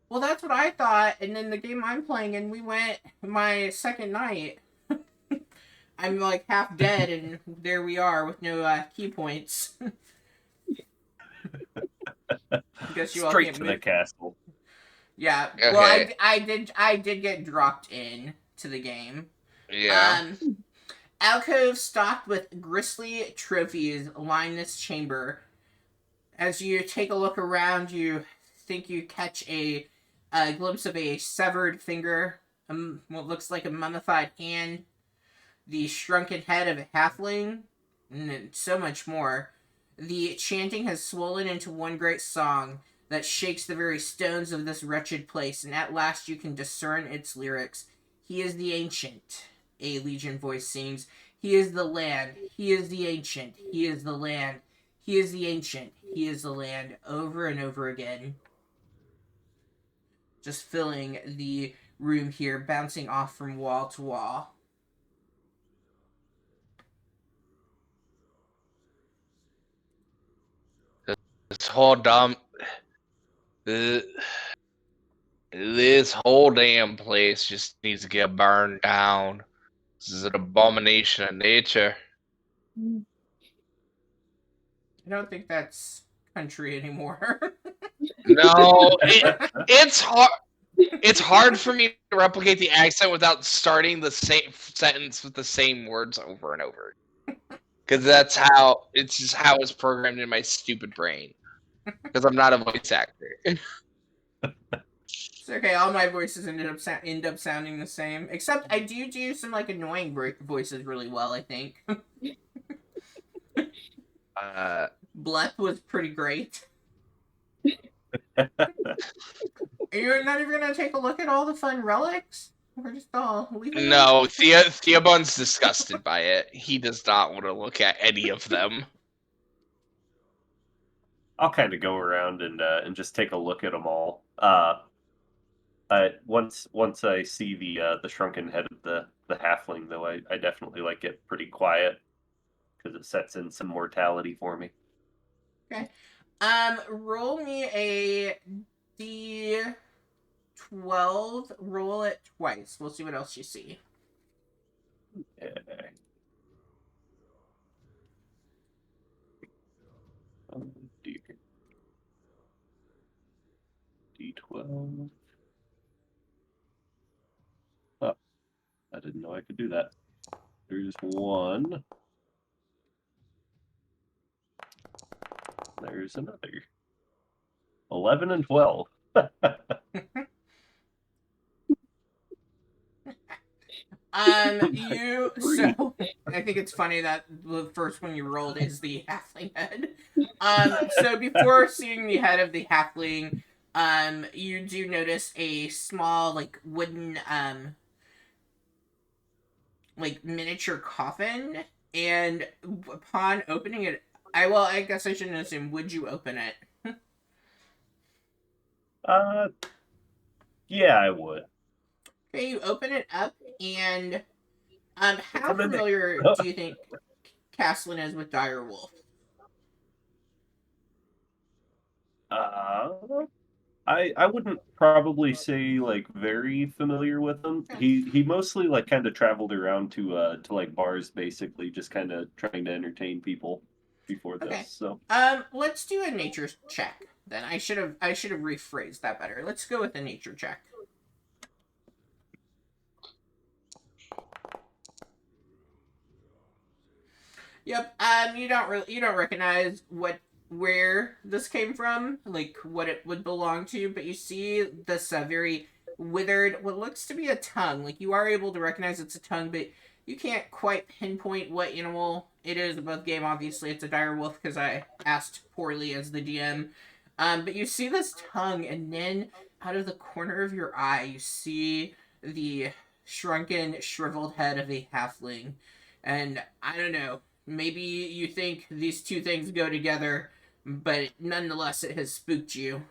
Well, that's what I thought, and then the game I'm playing, and we went my second night. I'm like half dead, and there we are with no key points. Because you all Straight can't to move. the castle. Yeah. Okay. Well, I did get dropped in to the game. Yeah. Alcove stocked with grisly trophies line this chamber. As you take a look around, you think you catch a glimpse of a severed finger, what looks like a mummified hand, the shrunken head of a halfling, and so much more. The chanting has swollen into one great song that shakes the very stones of this wretched place, and at last you can discern its lyrics. He is the ancient, a legion voice sings. He is the land. He is the ancient. He is the land. He is the ancient. He is the land. Over and over again. Just filling the room here, bouncing off from wall to wall. This whole this whole damn place just needs to get burned down. This is an abomination of nature. I don't think that's country anymore. No, it's hard. It's hard for me to replicate the accent without starting the same sentence with the same words over and over. Because it's just how it's programmed in my stupid brain. Because I'm not a voice actor. It's okay. All my voices end up sounding the same, except I do some like annoying voices really well. I think Blep was pretty great. You're not even gonna take a look at all the fun relics? We're just all leaving them? No, Theobun's disgusted by it. He does not want to look at any of them. I'll kind of go around and just take a look at them all. Once I see the shrunken head of the halfling, though, I definitely like get pretty quiet because it sets in some mortality for me. Okay. Roll me a D12. Roll it twice. We'll see what else you see. Okay. Oh, dear. D12. Oh, I didn't know I could do that. There's one. There's another. 11 and 12. So I think it's funny that the first one you rolled is the halfling head. So before seeing the head of the halfling, you do notice a small, like, wooden, like, miniature coffin, and upon opening it, I guess I shouldn't assume, would you open it? Yeah, I would. Okay, you open it up, and how a mimic. familiar do you think Caslin is with Direwolf? Uh, I wouldn't probably say like very familiar with him. He mostly like kind of traveled around to like bars basically, just kind of trying to entertain people before this. Okay. So Let's do a nature check. Then I should have rephrased that better. Let's go with a nature check. Yep. You don't recognize where this came from, like what it would belong to, but you see this very withered, what looks to be a tongue. Like you are able to recognize it's a tongue, but you can't quite pinpoint what animal it is above game. Obviously, it's a dire wolf because I asked poorly as the DM. But you see this tongue, and then out of the corner of your eye, you see the shrunken, shriveled head of a halfling. And I don't know, maybe you think these two things go together, but nonetheless, it has spooked you.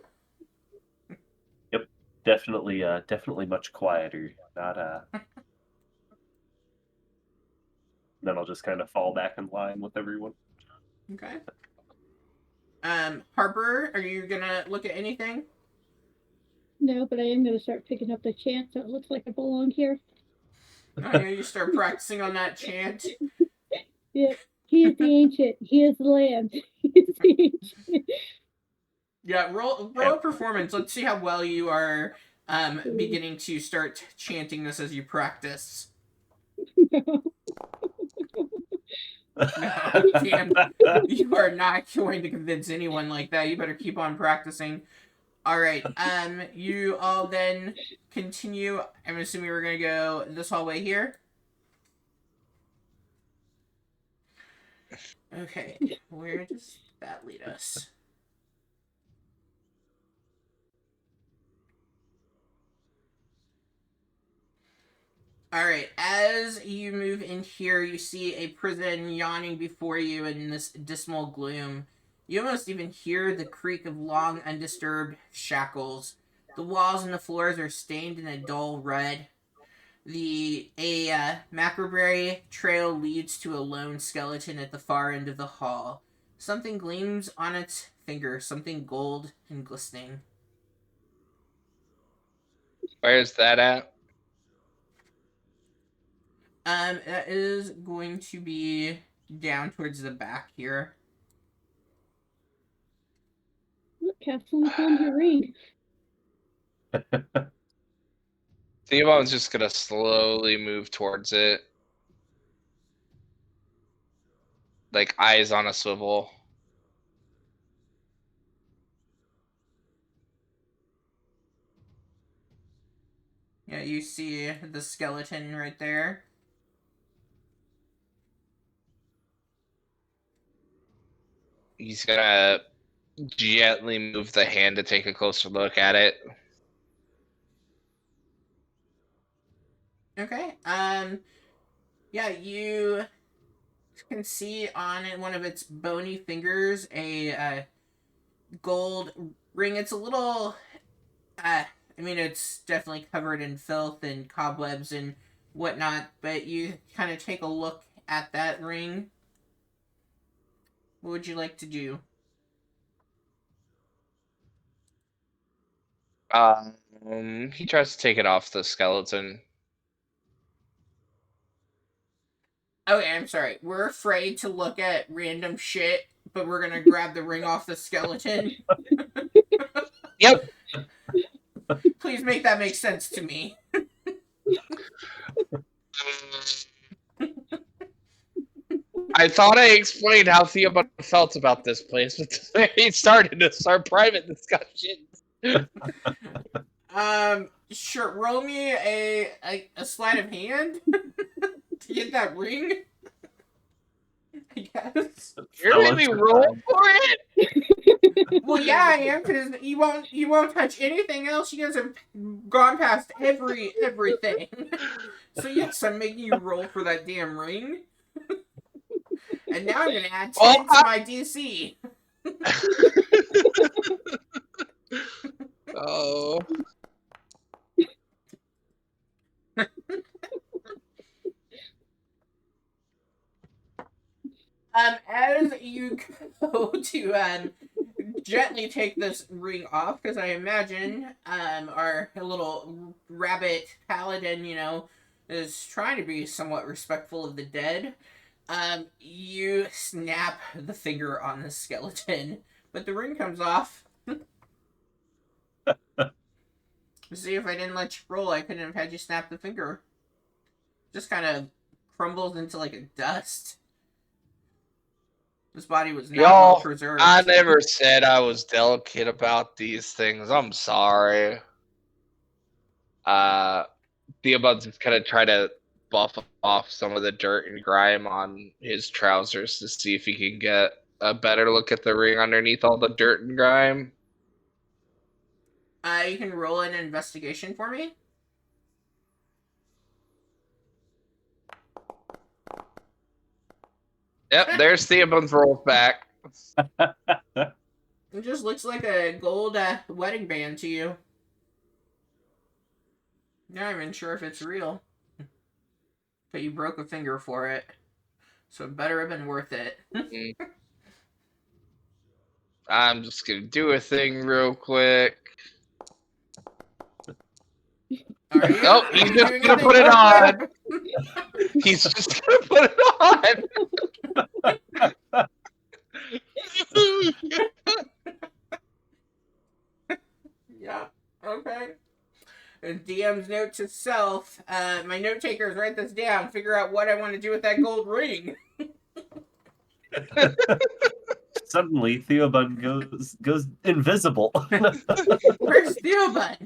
yep, definitely much quieter. Not Then I'll just kind of fall back in line with everyone. Okay. Harper, are you gonna look at anything? No, but I am going to start picking up the chant, so it looks like I belong here. Oh yeah, you start practicing on that chant. Yep. He is the ancient. He is the land. He is the ancient. Yeah, roll a performance. Let's see how well you are beginning to start chanting this as you practice. No. No, damn, you are not going to convince anyone like that. You better keep on practicing. All right. You all then continue. I'm assuming we're gonna go this hallway here. Okay. Where does that lead us? All right. As you move in here, you see a prison yawning before you in this dismal gloom. You almost even hear the creak of long, undisturbed shackles. The walls and the floors are stained in a dull red. A macroberry trail leads to a lone skeleton at the far end of the hall. Something gleams on its finger, something gold and glistening. Where's that at? That is going to be down towards the back here. Look, Catherine found your ring. Theobald's just gonna slowly move towards it. Like eyes on a swivel. Yeah, you see the skeleton right there. He's gonna gently move the hand to take a closer look at it. Okay. Yeah, you can see on one of its bony fingers a gold ring. It's a little I mean, it's definitely covered in filth and cobwebs and whatnot, but you kind of take a look at that ring. What would you like to do? He tries to take it off the skeleton. Okay, I'm sorry. We're afraid to look at random shit, but we're gonna grab the ring off the skeleton. Yep. Please make that make sense to me. I thought I explained how Theobald felt about this place, but he started to start private discussions. Sure. Roll me a sleight of hand to get that ring. I guess. You're gonna make me roll for it? Well, yeah, I am, because you won't touch anything else. You guys have gone past everything. So yes, I'm making you roll for that damn ring. And now I'm gonna add 10 to my DC. Oh. As you go to gently take this ring off, because I imagine our little rabbit paladin, is trying to be somewhat respectful of the dead. You snap the finger on the skeleton, but the ring comes off. See, if I didn't let you roll, I couldn't have had you snap the finger. Just kind of crumbles into like a dust. This body was not well Y'all, preserved. I never said I was delicate about these things. I'm sorry. Theobald's just kind of try to buff off some of the dirt and grime on his trousers to see if he can get a better look at the ring underneath all the dirt and grime. You can roll an investigation for me. Yep, there's Theobald's rolls back. It just looks like a gold wedding band to you. Not even sure if it's real. But you broke a finger for it. So it better have been worth it. I'm just gonna do a thing real quick. Are you? Nope, Are he's you just doing gonna anything put it real on. quick? He's just gonna put it on. Yeah. Okay. And DM's note to self. My note takers, write this down. Figure out what I want to do with that gold ring. Suddenly, Theobald goes invisible. Where's Theobald?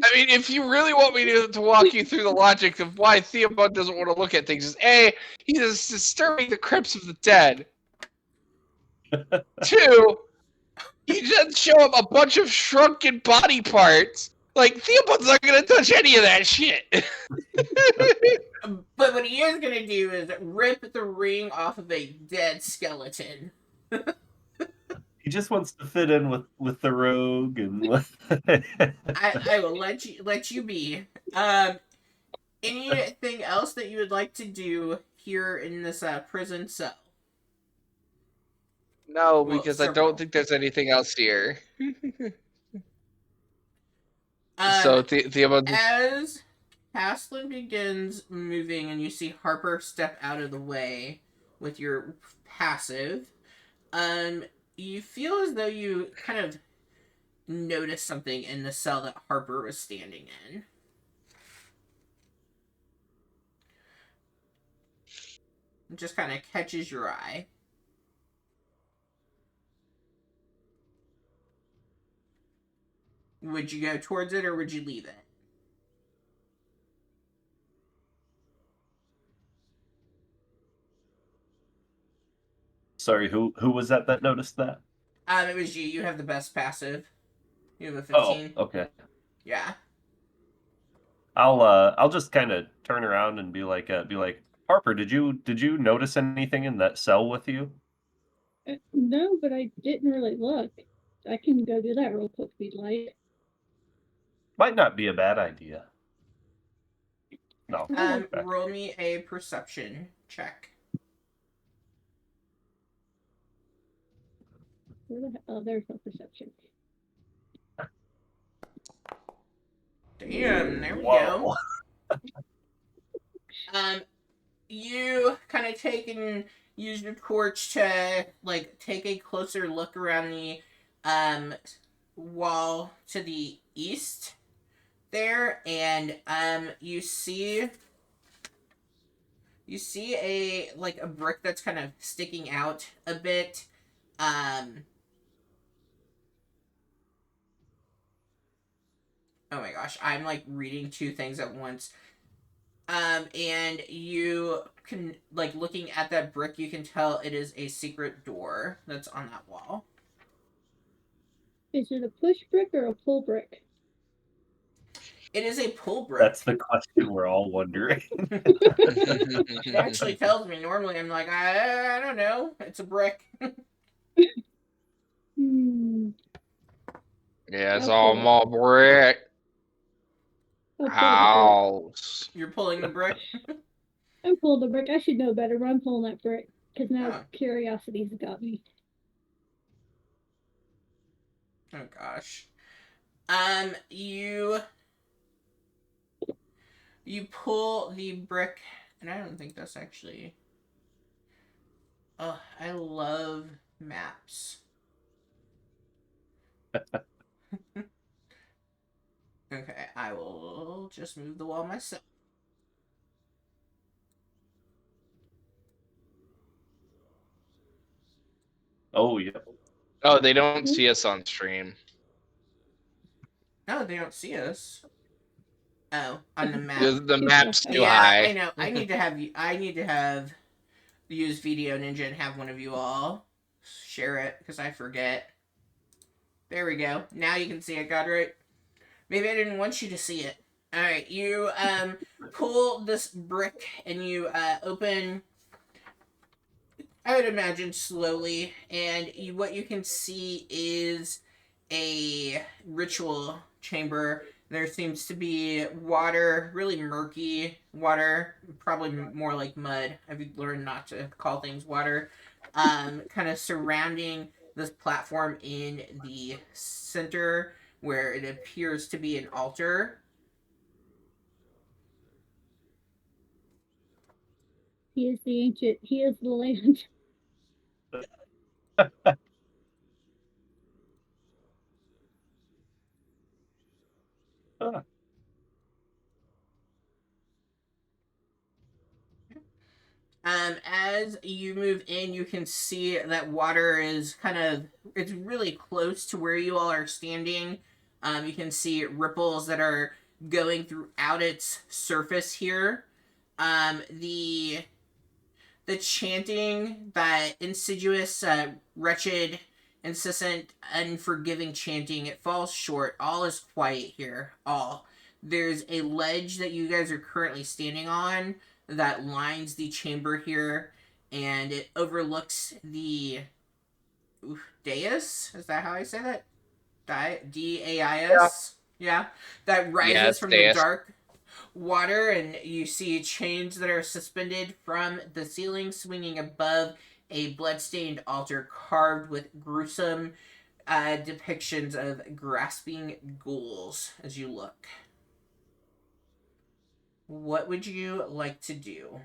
I mean, if you really want me to walk you through the logic of why Theobald doesn't want to look at things, is A, he is disturbing the crypts of the dead. 2, he just show him a bunch of shrunken body parts. Like, Theobald's not going to touch any of that shit. But what he is going to do is rip the ring off of a dead skeleton. He just wants to fit in with the rogue and. I will let you be. Anything else that you would like to do here in this prison cell? No, Well, because I several. don't think there's anything else here. Um, So Theobald just... As Caslin begins moving and you see Harper step out of the way with your passive, you feel as though you kind of notice something in the cell that Harper was standing in. It just kind of catches your eye. Would you go towards it or would you leave it? Sorry, who was that noticed that? It was you. You have the best passive. You have a 15. Oh, okay. Yeah. I'll just kind of turn around and be like, Harper, did you notice anything in that cell with you? No, but I didn't really look. I can go do that real quick if you'd like. Might not be a bad idea. No. Roll me a perception check. Oh, there's no perception. Damn, there we Whoa. go. You kind of take and use your torch to take a closer look around the wall to the east there, and you see a a brick that's kind of sticking out a bit. Oh my gosh, I'm reading two things at once. And you can, looking at that brick, you can tell it is a secret door that's on that wall. Is it a push brick or a pull brick? It is a pull brick. That's the question we're all wondering. It actually tells me. Normally I'm like, I don't know. It's a brick. Hmm. Yeah, it's I'll all pull it. my brick I'll pull the brick. house. You're pulling the brick. I'm pulling the brick. I should know better, but I'm pulling that brick because now Oh. curiosity's got me. Oh gosh. You pull the brick, and I don't think that's actually. Oh, I love maps. Okay, I will just move the wall myself. Oh, yeah. Oh, they don't see us on stream. No, they don't see us. Oh, on the map. The map's too Yeah, high. I know. I need to have use Video Ninja and have one of you all share it because I forget. There we go. Now you can see it, Godric. Maybe I didn't want you to see it. All right, you pull this brick and you open. I would imagine slowly, and what you can see is a ritual chamber. There seems to be water, really murky water, probably more like mud. I've learned not to call things water. Kind of surrounding this platform in the center where it appears to be an altar. He is the ancient. He is the land. Ah, As you move in, you can see that water is it's really close to where you all are standing. You can see ripples that are going throughout its surface here. The chanting, that insidious, wretched, incessant, unforgiving chanting, it falls short. All is quiet here. All. There's a ledge that you guys are currently standing on that lines the chamber here, and it overlooks the dais. Is that how I say that? Dais? Yeah. That rises Yeah, it's from the dais. dark water, and you see chains that are suspended from the ceiling swinging above a bloodstained altar carved with gruesome depictions of grasping ghouls as you look. What would you like to do?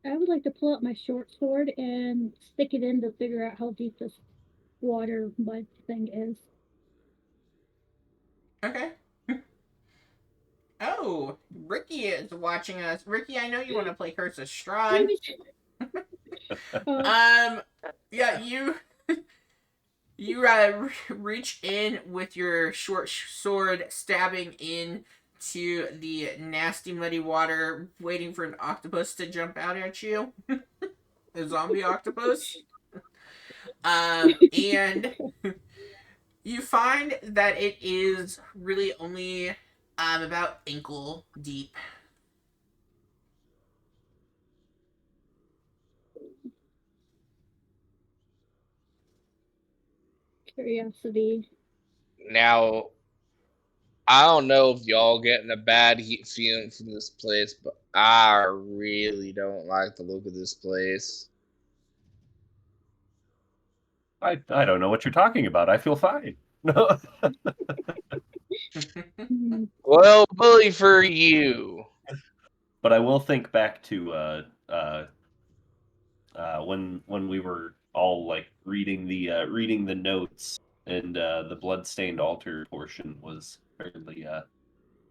I would like to pull out my short sword and stick it in to figure out how deep this water mud thing is. Okay. Oh, Ricky is watching us. Ricky, I know you want to play Curse of Strahd. Uh, Yeah, you reach in with your short sword, stabbing in to the nasty muddy water, waiting for an octopus to jump out at you. A zombie octopus. And you find that it is really only about ankle deep. curiosity. Now, I don't know if y'all getting a bad heat feeling from this place, but I really don't like the look of this place. I don't know what you're talking about. I feel fine. No. Well, bully for you. But I will think back to when we were all like reading the notes, and the bloodstained altar portion was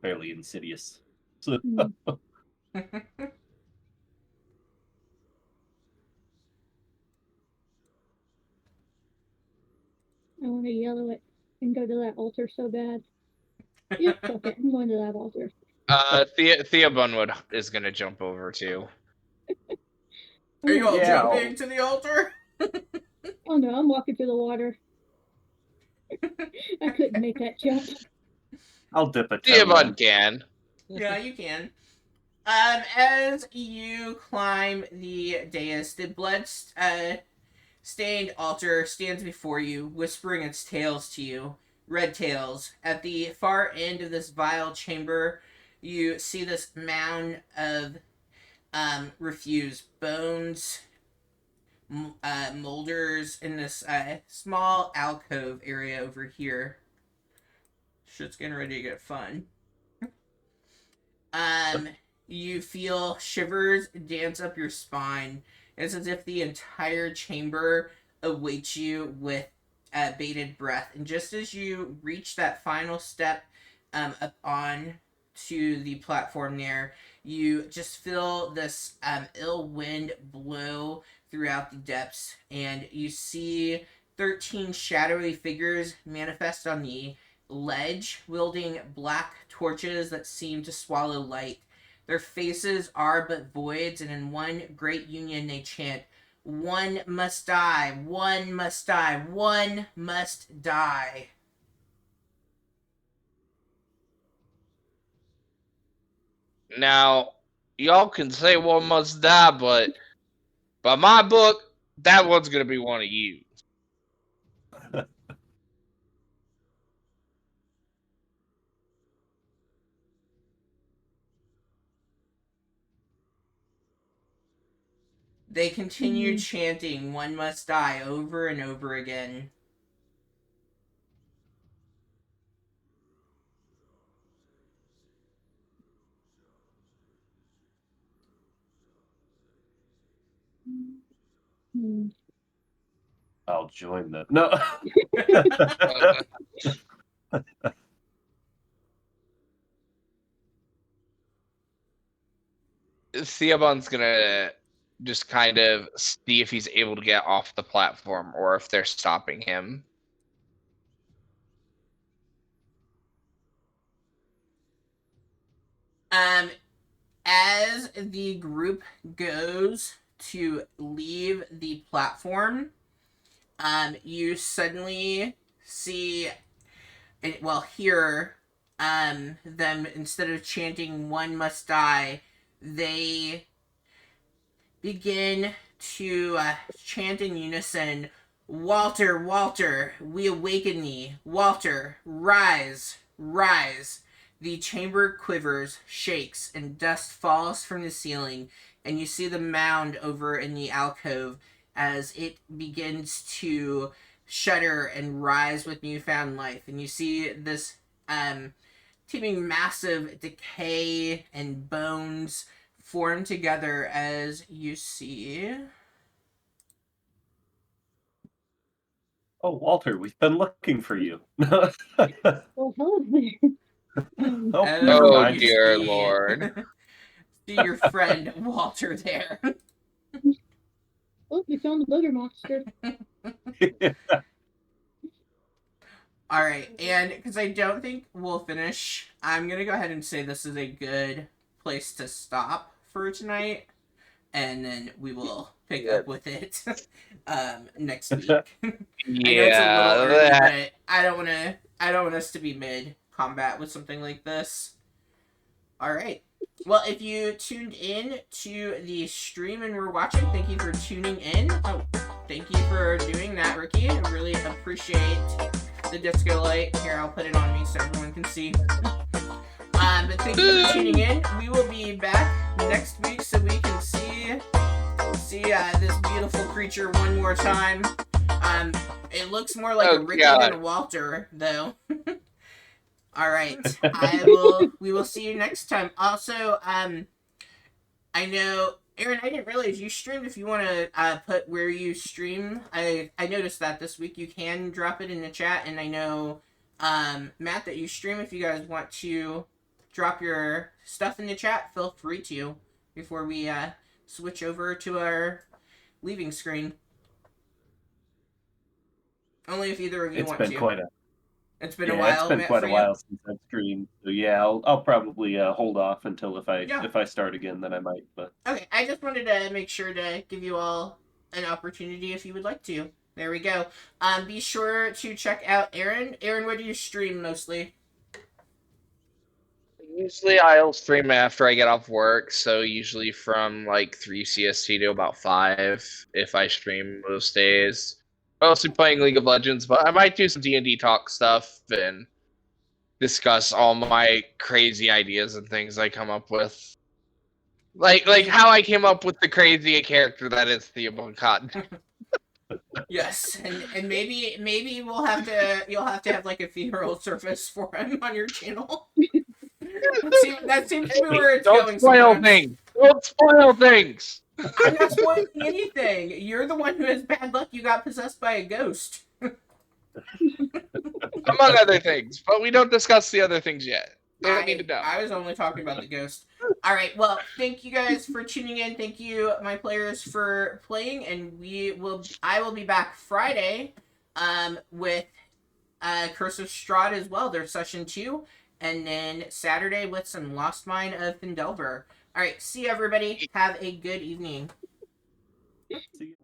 fairly insidious. So I want to yell it and go to that altar so bad. Yep, fuck it. I'm going to that altar. Thea Bunwood is gonna jump over too. Are you all Yeah, jumping to the altar? Oh no, I'm walking through the water. I couldn't make that jump. I'll dip a Thea toe Bun in. can. Yeah, you can. As you climb the dais, stained altar stands before you, whispering its tales to you. Red tales. At the far end of this vile chamber, you see this mound of refused bones, molders in this small alcove area over here. Shit's getting ready to get fun. Um, you feel shivers dance up your spine. It's as if the entire chamber awaits you with bated breath. And just as you reach that final step up on to the platform there, you just feel this ill wind blow throughout the depths, and you see 13 shadowy figures manifest on the ledge, wielding black torches that seem to swallow light. Their faces are but voids, and in one great union they chant, "One must die, one must die, one must die." Now, y'all can say one must die, but by my book, that one's gonna be one of you. They continue chanting, "One must die," over and over again. I'll join them. No. Theobon's gonna just kind of see if he's able to get off the platform or if they're stopping him. As the group goes to leave the platform, you suddenly see, well, hear, them, instead of chanting "One must die," they begin to chant in unison, "Walter, Walter, we awaken thee. Walter, rise, rise." The chamber quivers, shakes, and dust falls from the ceiling, and you see the mound over in the alcove as it begins to shudder and rise with newfound life. And you see this teeming massive decay and bones form together as you see. Oh, Walter, we've been looking for you. Well, hello there. Oh, as never Oh, mind. you dear see- Lord. See your friend Walter there. Oh, we found the booger monster. All right, and because I don't think we'll finish, I'm gonna go ahead and say this is a good place to stop for tonight, and then we will pick up with it next week. I know it's a little early, but I don't want us to be mid combat with something like this. All right. Well, if you tuned in to the stream and were watching, thank you for tuning in. Oh, thank you for doing that, Ricky. I really appreciate the disco light. Here, I'll put it on me so everyone can see. But thank you for tuning in. We will be back next week so we can see this beautiful creature one more time. It looks more like a Ricky than a Walter, though. All right, we will see you next time. Also, I know, Aaron, I didn't realize you streamed. If you want to put where you stream, I noticed that this week. You can drop it in the chat, and I know, Matt, that you stream. If you guys want to drop your stuff in the chat, feel free to before we switch over to our leaving screen. Only if either of you want to. It's been a while. It's been Matt, quite a for while you? since I've streamed. So yeah, I'll probably hold off until if I start again, then I might. But Okay, I just wanted to make sure to give you all an opportunity if you would like to. There we go. Be sure to check out Aaron. Aaron, what do you stream mostly? Usually I'll stream after I get off work, so usually from like 3 CST to about 5 if I stream most days. Mostly playing League of Legends, but I might do some D&D talk stuff and discuss all my crazy ideas and things I come up with. Like how I came up with the crazy character that is Theobald Cotton. Yes, and maybe you'll have to have like a funeral service for him on your channel. that seems to be where it's Don't going. spoil Sometimes. things. Don't spoil things. I'm not spoiling anything. You're the one who has bad luck. You got possessed by a ghost. Among other things, but we don't discuss the other things yet. They don't need to know. I was only talking about the ghost. All right. Well, thank you guys for tuning in. Thank you, my players, for playing, and I will be back Friday, with Curse of Strahd as well. There's session 2, and then Saturday with some Lost Mine of Findelver. All right. See you, everybody. Have a good evening. See you.